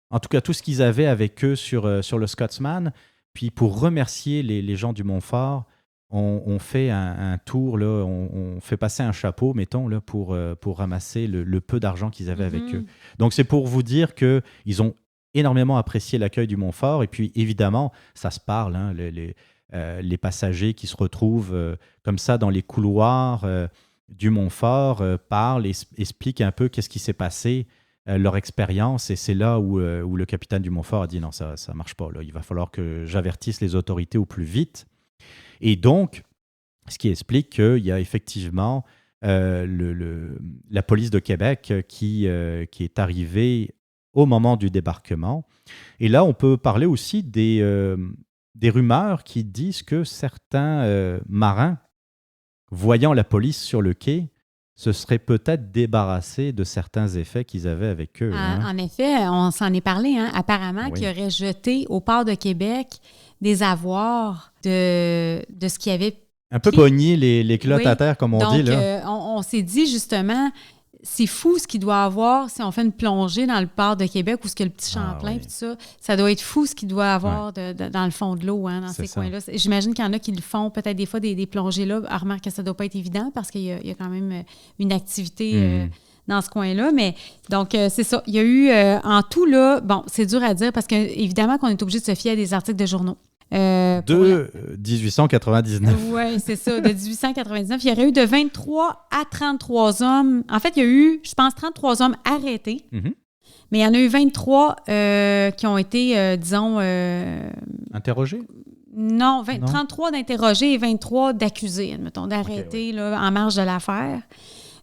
En tout cas, tout ce qu'ils avaient avec eux sur le Scotsman. Puis pour remercier les gens du Montfort, on fait un tour, là, on fait passer un chapeau, mettons, là, pour ramasser le peu d'argent qu'ils avaient avec eux. Donc, c'est pour vous dire qu'ils ont énormément apprécié l'accueil du Montfort. Et puis, évidemment, ça se parle, hein, les passagers qui se retrouvent comme ça dans les couloirs du Montfort parlent, expliquent un peu qu'est-ce qui s'est passé, leur expérience. Et c'est là où le capitaine du Montfort a dit « Non, ça ne marche pas. Là. Il va falloir que j'avertisse les autorités au plus vite. » Et donc, ce qui explique qu'il y a effectivement la police de Québec qui est arrivée au moment du débarquement. Et là, on peut parler aussi des rumeurs qui disent que certains marins, voyant la police sur le quai, se seraient peut-être débarrassés de certains effets qu'ils avaient avec eux. En effet, on s'en est parlé. Hein? Apparemment, qu'ils auraient jeté au port de Québec des avoirs de ce qu'il y avait. Un peu pogné les culottes à terre, comme on dit. Là. On s'est dit justement, c'est fou ce qu'il doit avoir si on fait une plongée dans le port de Québec où il y a le petit Champlain et tout ça. Ça doit être fou ce qu'il doit avoir dans le fond de l'eau, hein, dans ces coins-là. J'imagine qu'il y en a qui le font peut-être des fois des plongées là. Remarque que ça ne doit pas être évident parce qu'il y a quand même une activité dans ce coin-là. Mais donc, c'est ça. Il y a eu en tout, là, bon, c'est dur à dire parce qu'évidemment qu'on est obligé de se fier à des articles de journaux. De 1899. Oui, c'est ça, de 1899. Il y aurait eu de 23 à 33 hommes. En fait, il y a eu, je pense, 33 hommes arrêtés. Mm-hmm. Mais il y en a eu 23 qui ont été, disons... Interrogés? Non, 33 d'interrogés et 23 d'accusés, admettons, d'arrêtés là, en marge de l'affaire.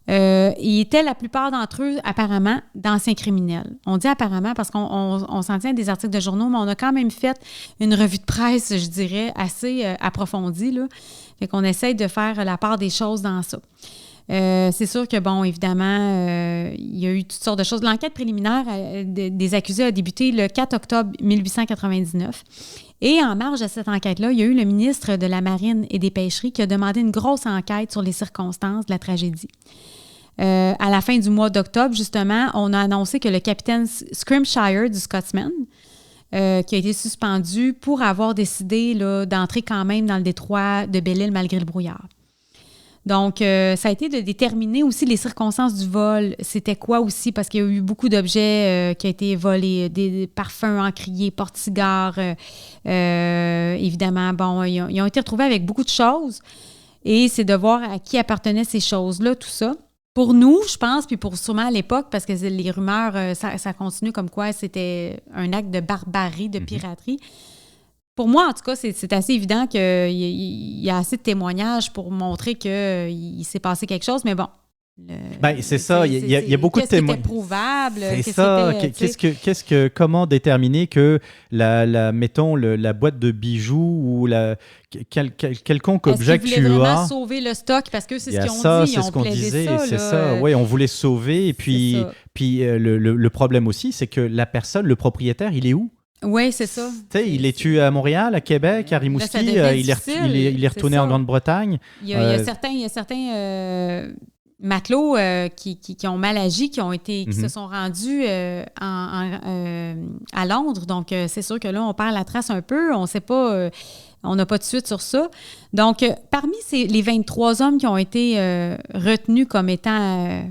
Ils étaient, la plupart d'entre eux, apparemment, d'anciens criminels. On dit apparemment parce qu'on s'en tient à des articles de journaux, mais on a quand même fait une revue de presse, je dirais, assez approfondie, là. Fait qu'on essaye de faire la part des choses dans ça. C'est sûr que, bon, évidemment, il y a eu toutes sortes de choses. L'enquête préliminaire des accusés a débuté le 4 octobre 1899. Et en marge de cette enquête-là, il y a eu le ministre de la Marine et des Pêcheries qui a demandé une grosse enquête sur les circonstances de la tragédie. À la fin du mois d'octobre, justement, on a annoncé que le capitaine Scrimshire du Scotsman, qui a été suspendu pour avoir décidé là, d'entrer quand même dans le détroit de Belle-Île malgré le brouillard. Donc, ça a été de déterminer aussi les circonstances du vol. C'était quoi aussi? Parce qu'il y a eu beaucoup d'objets qui ont été volés, des parfums encriers, porte-cigares. Évidemment, bon, ils ont été retrouvés avec beaucoup de choses. Et c'est de voir à qui appartenaient ces choses-là, tout ça. Pour nous, je pense, puis pour sûrement à l'époque, parce que les rumeurs, ça continue comme quoi c'était un acte de barbarie, de piraterie. Pour moi, en tout cas, c'est assez évident qu'il y a assez de témoignages pour montrer qu'il s'est passé quelque chose, mais bon. C'est ça, il y a beaucoup de témoignages. Qu'est-ce qui était prouvable? C'est ça. Comment déterminer que mettons, la boîte de bijoux ou quelconque objet que tu as... Est-ce qu'ils voulaient vraiment sauver le stock? Parce que c'est ce qu'ils ont dit, c'est ce qu'on disait, c'est ça. Oui, on voulait sauver. Et puis le problème aussi, c'est que la personne, le propriétaire, il est où? Oui, c'est ça. Il est tué à Montréal, à Québec, à Rimouski, il est retourné en Grande-Bretagne. Il y a certains matelots qui ont mal agi, qui se sont rendus à Londres. Donc, c'est sûr que là, on perd la trace un peu. On ne sait pas, on n'a pas de suite sur ça. Donc, parmi les 23 hommes qui ont été retenus comme étant...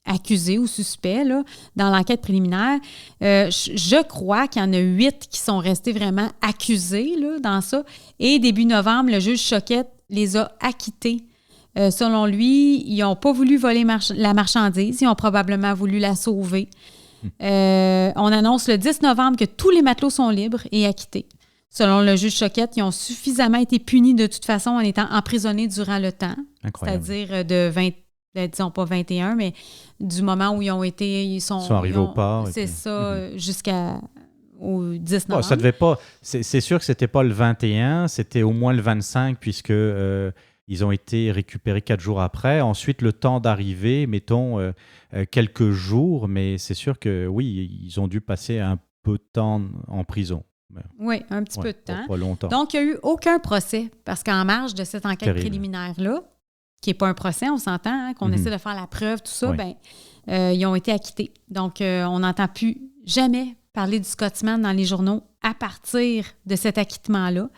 accusés ou suspects là, dans l'enquête préliminaire. Je crois qu'il y en a 8 qui sont restés vraiment accusés là, dans ça. Et début novembre, le juge Choquette les a acquittés. Selon lui, ils n'ont pas voulu voler la marchandise. Ils ont probablement voulu la sauver. On annonce le 10 novembre que tous les matelots sont libres et acquittés. Selon le juge Choquette, ils ont suffisamment été punis de toute façon en étant emprisonnés durant le temps. Incroyable. C'est-à-dire de 20 disons pas 21, mais du moment où ils sont arrivés au port. C'est ça, jusqu'au 10 novembre. Ça devait pas... C'est sûr que c'était pas le 21, c'était au moins le 25, puisque ils ont été récupérés 4 jours après. Ensuite, le temps d'arriver, mettons, quelques jours, mais c'est sûr que, oui, ils ont dû passer un peu de temps en prison. Oui, un petit peu de temps. Pas longtemps. Donc, il n'y a eu aucun procès, parce qu'en marge de cette enquête préliminaire-là, qui n'est pas un procès, on s'entend, qu'on essaie de faire la preuve, tout ça, ils ont été acquittés. Donc, on n'entend plus jamais parler du Scotsman dans les journaux à partir de cet acquittement-là,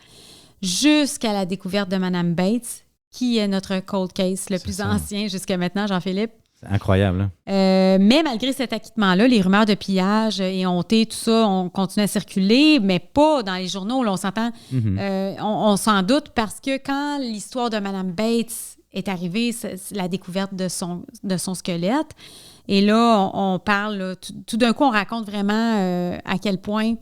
jusqu'à la découverte de Mme Bates, qui est notre cold case le plus ancien jusqu'à maintenant, Jean-Philippe. C'est incroyable. Mais malgré cet acquittement-là, les rumeurs de pillage et honté, tout ça, ont continué à circuler, mais pas dans les journaux. Là, on s'entend, on s'en doute parce que quand l'histoire de Mme Bates est arrivée, c'est la découverte de son squelette. Et là, on parle, là, tout d'un coup, on raconte vraiment à quel point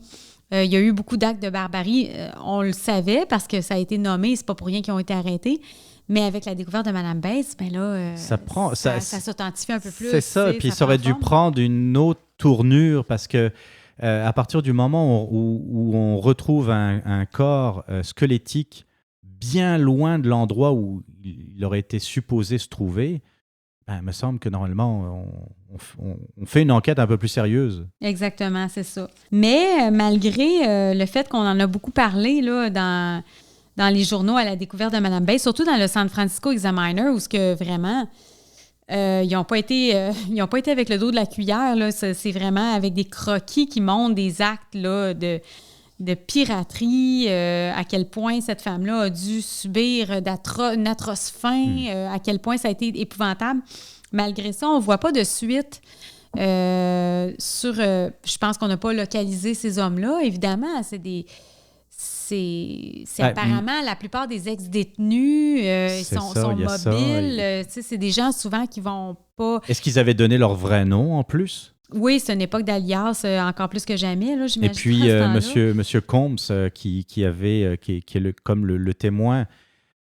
il y a eu beaucoup d'actes de barbarie. On le savait parce que ça a été nommé, c'est pas pour rien qu'ils ont été arrêtés. Mais avec la découverte de Mme Bates, bien là, ça s'authentifie un peu plus. C'est ça, puis ça aurait dû prendre une autre tournure parce que à partir du moment où on retrouve un corps squelettique bien loin de l'endroit où il aurait été supposé se trouver, il me semble que normalement, on fait une enquête un peu plus sérieuse. Exactement, c'est ça. Mais malgré le fait qu'on en a beaucoup parlé là, dans les journaux à la découverte de Mme Bates, surtout dans le San Francisco Examiner, où ce que vraiment, ils n'ont pas été avec le dos de la cuillère. Là, c'est vraiment avec des croquis qui montrent des actes là, de piraterie, à quel point cette femme-là a dû subir une atroce faim, à quel point ça a été épouvantable. Malgré ça, on ne voit pas de suite je pense qu'on n'a pas localisé ces hommes-là. Évidemment, apparemment la plupart des ex-détenus, sont mobiles. C'est des gens souvent qui vont pas... Est-ce qu'ils avaient donné leur vrai nom en plus? Oui, c'est une époque d'alias encore plus que jamais, là, j'imagine. Et puis, monsieur Combs, qui est comme le témoin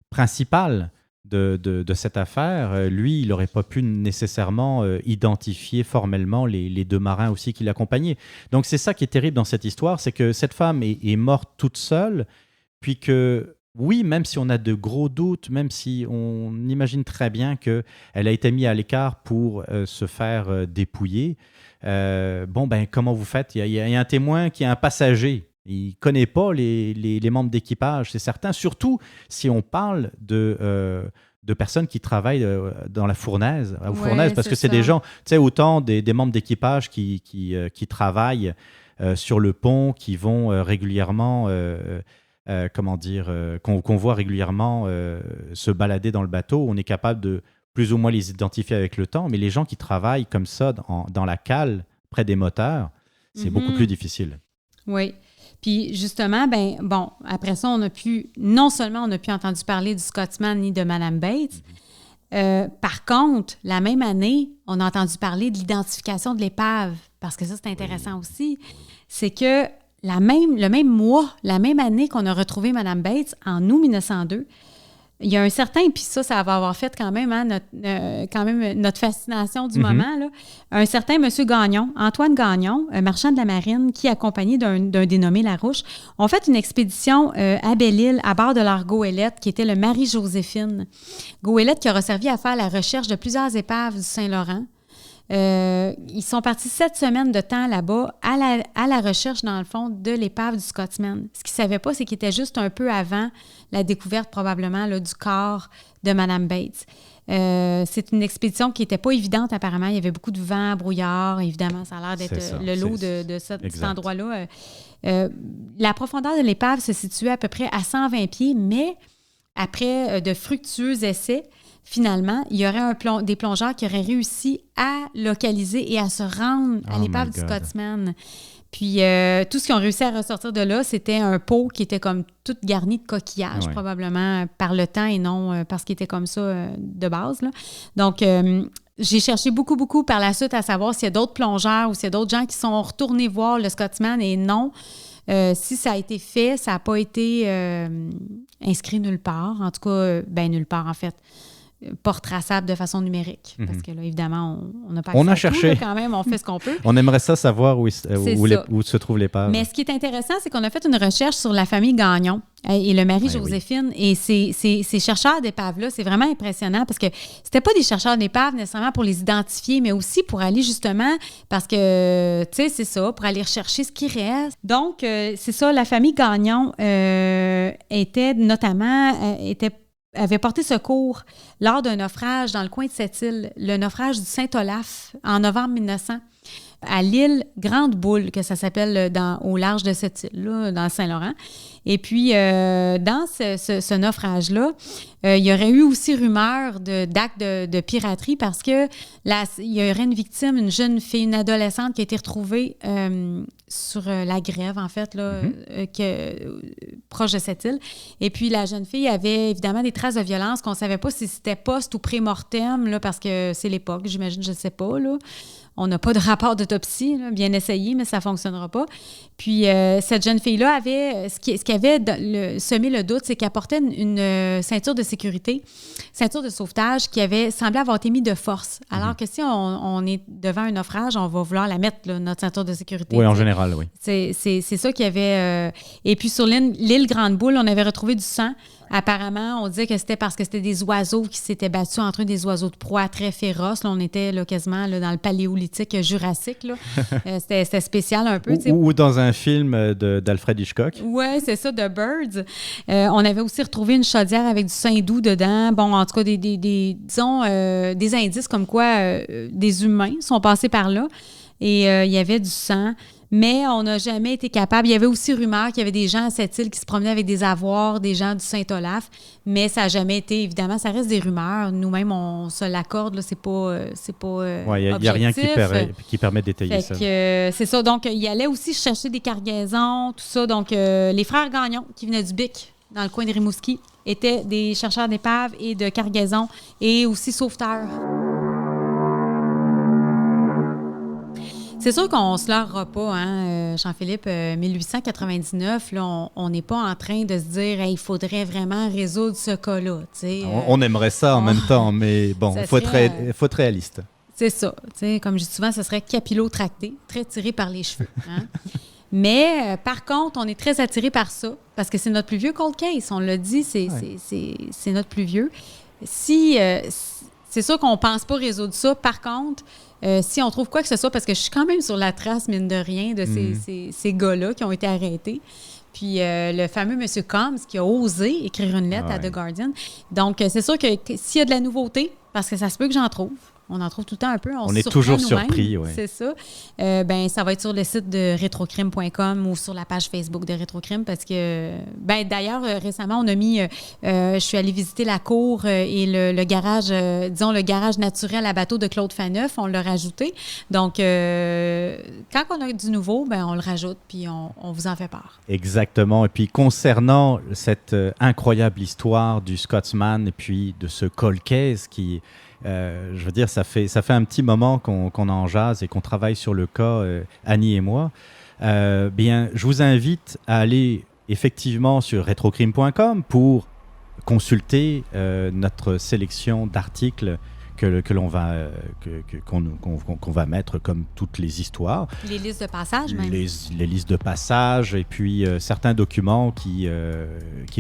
principal de cette affaire, lui, il n'aurait pas pu nécessairement identifier formellement les deux marins aussi qui l'accompagnaient. Donc, c'est ça qui est terrible dans cette histoire, c'est que cette femme est morte toute seule, puis que, oui, même si on a de gros doutes, même si on imagine très bien qu'elle a été mise à l'écart pour se faire dépouiller, comment vous faites? Il y a un témoin qui est un passager. Il ne connaît pas les membres d'équipage, c'est certain. Surtout si on parle de personnes qui travaillent dans la fournaise, parce que c'est des gens, tu sais, autant des membres d'équipage qui travaillent sur le pont, qui vont régulièrement, qu'on voit régulièrement se balader dans le bateau. On est capable de plus ou moins les identifier avec le temps, mais les gens qui travaillent comme ça dans la cale, près des moteurs, c'est beaucoup plus difficile. Oui. Puis justement, après ça, non seulement on n'a plus entendu parler du Scotsman ni de Mme Bates, par contre, la même année, on a entendu parler de l'identification de l'épave, parce que ça, c'est intéressant aussi. C'est que le même mois, la même année qu'on a retrouvé Mme Bates, en août 1902, il y a un certain, puis ça va avoir fait quand même notre fascination du moment, là, un certain M. Gagnon, Antoine Gagnon, un marchand de la marine, qui, accompagné d'un dénommé Larouche, ont fait une expédition à Belle-Île à bord de leur goélette, qui était le Marie-Joséphine. Goélette qui aura servi à faire la recherche de plusieurs épaves du Saint-Laurent. Ils sont partis 7 semaines de temps là-bas à la recherche, dans le fond, de l'épave du Scotsman. Ce qu'ils ne savaient pas, c'est qu'il était juste un peu avant la découverte, probablement, là, du corps de Mme Bates. C'est une expédition qui n'était pas évidente, apparemment. Il y avait beaucoup de vent, brouillard. Évidemment, ça a l'air d'être le lot de cet endroit-là. La profondeur de l'épave se situait à peu près à 120 pieds, mais après de fructueux essais, finalement, il y aurait des plongeurs qui auraient réussi à localiser et à se rendre à l'épave du Scotsman. Puis, tout ce qu'ils ont réussi à ressortir de là, c'était un pot qui était comme tout garni de coquillages, probablement par le temps et non parce qu'il était comme ça de base, là. Donc, j'ai cherché beaucoup, beaucoup par la suite à savoir s'il y a d'autres plongeurs ou s'il y a d'autres gens qui sont retournés voir le Scotsman, et non. Si ça a été fait, ça n'a pas été inscrit nulle part. En tout cas, nulle part, en fait. Pas retraçable de façon numérique. Parce que là, évidemment, on n'a pas accès à cherché. Tout, là, quand même, on fait ce qu'on peut. On aimerait ça savoir où se trouve l'épave. Mais ce qui est intéressant, c'est qu'on a fait une recherche sur la famille Gagnon et le Marie-Joséphine. Et ces chercheurs d'épaves-là, c'est vraiment impressionnant parce que c'était pas des chercheurs d'épaves nécessairement pour les identifier, mais aussi pour aller justement, parce que, tu sais, c'est ça, pour aller rechercher ce qui reste. Donc, c'est ça, la famille Gagnon avait porté secours lors d'un naufrage dans le coin de cette île, le naufrage du Saint-Olaf, en novembre 1900, à l'île Grande-Boule, que ça s'appelle au large de cette île-là, dans le Saint-Laurent. Et puis, dans ce naufrage-là, il y aurait eu aussi rumeur d'actes de piraterie parce que il y aurait une victime, une jeune fille, une adolescente qui a été retrouvée sur la grève, en fait, là, proche de cette île. Et puis, la jeune fille avait évidemment des traces de violence qu'on ne savait pas si c'était post ou pré-mortem, là, parce que c'est l'époque, j'imagine, je ne sais pas, là. On n'a pas de rapport d'autopsie, là, bien essayé, mais ça ne fonctionnera pas. Puis, cette jeune fille-là avait, ce qui avait semé le doute, c'est qu'elle portait une ceinture de sécurité, ceinture de sauvetage qui avait semblé avoir été mise de force. Alors que si on est devant un naufrage, on va vouloir la mettre, là, notre ceinture de sécurité. Oui, en général, oui. C'est ça qu'il y avait. Et puis, sur l'île Grande-Boule, on avait retrouvé du sang. Apparemment, on disait que c'était parce que c'était des oiseaux qui s'étaient battus entre eux, des oiseaux de proie très féroces. Là, on était là, quasiment là, dans le paléolithique jurassique. Là. C'était spécial un peu. Ou dans un film d'Alfred Hitchcock. Oui, c'est ça, The Birds. On avait aussi retrouvé une chaudière avec du saindoux dedans. Bon, en tout cas, des indices comme quoi des humains sont passés par là. Et il y avait du sang. mais on n'a jamais été capable. Il y avait aussi rumeur qu'il y avait des gens à cette île qui se promenaient avec des avoirs, des gens du Saint-Olaf, mais ça n'a jamais été, évidemment, ça reste des rumeurs. Nous-mêmes, on se l'accorde, là, c'est pas il n'y a rien qui permet d'étayer ça. C'est ça. Donc, il allait aussi chercher des cargaisons, tout ça. Donc, les frères Gagnon, qui venaient du Bic, dans le coin de Rimouski, étaient des chercheurs d'épaves et de cargaisons et aussi sauveteurs. C'est sûr qu'on ne se leurrera pas, hein, Jean-Philippe. 1899, là, on n'est pas en train de se dire il faudrait vraiment résoudre ce cas-là. On aimerait ça en même temps, mais bon, il faut être réaliste. C'est ça. Comme je dis souvent, ce serait capillotracté, très tiré par les cheveux. Hein? Mais par contre, on est très attiré par ça parce que c'est notre plus vieux cold case. On l'a dit, c'est notre plus vieux. C'est sûr qu'on ne pense pas résoudre ça. Par contre, si on trouve quoi que ce soit, parce que je suis quand même sur la trace, mine de rien, de ces gars-là qui ont été arrêtés. Puis le fameux M. Combs qui a osé écrire une lettre à The Guardian. Donc, c'est sûr que s'il y a de la nouveauté, parce que ça se peut que j'en trouve, on en trouve tout le temps un peu. On est toujours surpris, oui. C'est ça. Ça va être sur le site de retrocrime.com ou sur la page Facebook de Rétrocrime parce que, d'ailleurs, récemment, on a mis, je suis allée visiter la cour et le garage, le garage naturel à bateau de Claude Faneuf, on l'a rajouté. Donc, quand on a du nouveau, on le rajoute puis on vous en fait part. Exactement. Et puis, concernant cette incroyable histoire du Scotsman et puis de ce cold case qui... je veux dire, ça fait un petit moment qu'on en jase et qu'on travaille sur le cas, Annie et moi. Je vous invite à aller effectivement sur retrocrime.com pour consulter notre sélection d'articles qu'on va mettre comme toutes les histoires. Les listes de passage même. Les listes de passage et puis certains documents qui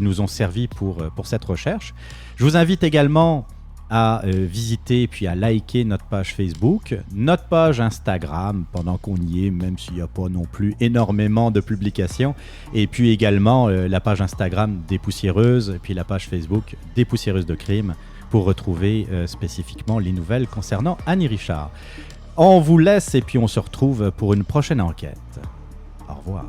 nous ont servi pour cette recherche. Je vous invite également à visiter puis à liker notre page Facebook, notre page Instagram pendant qu'on y est, même s'il n'y a pas non plus énormément de publications, et puis également la page Instagram des Poussiéreuses, et puis la page Facebook des Poussiéreuses de crime pour retrouver spécifiquement les nouvelles concernant Annie Richard. On vous laisse et puis on se retrouve pour une prochaine enquête. Au revoir.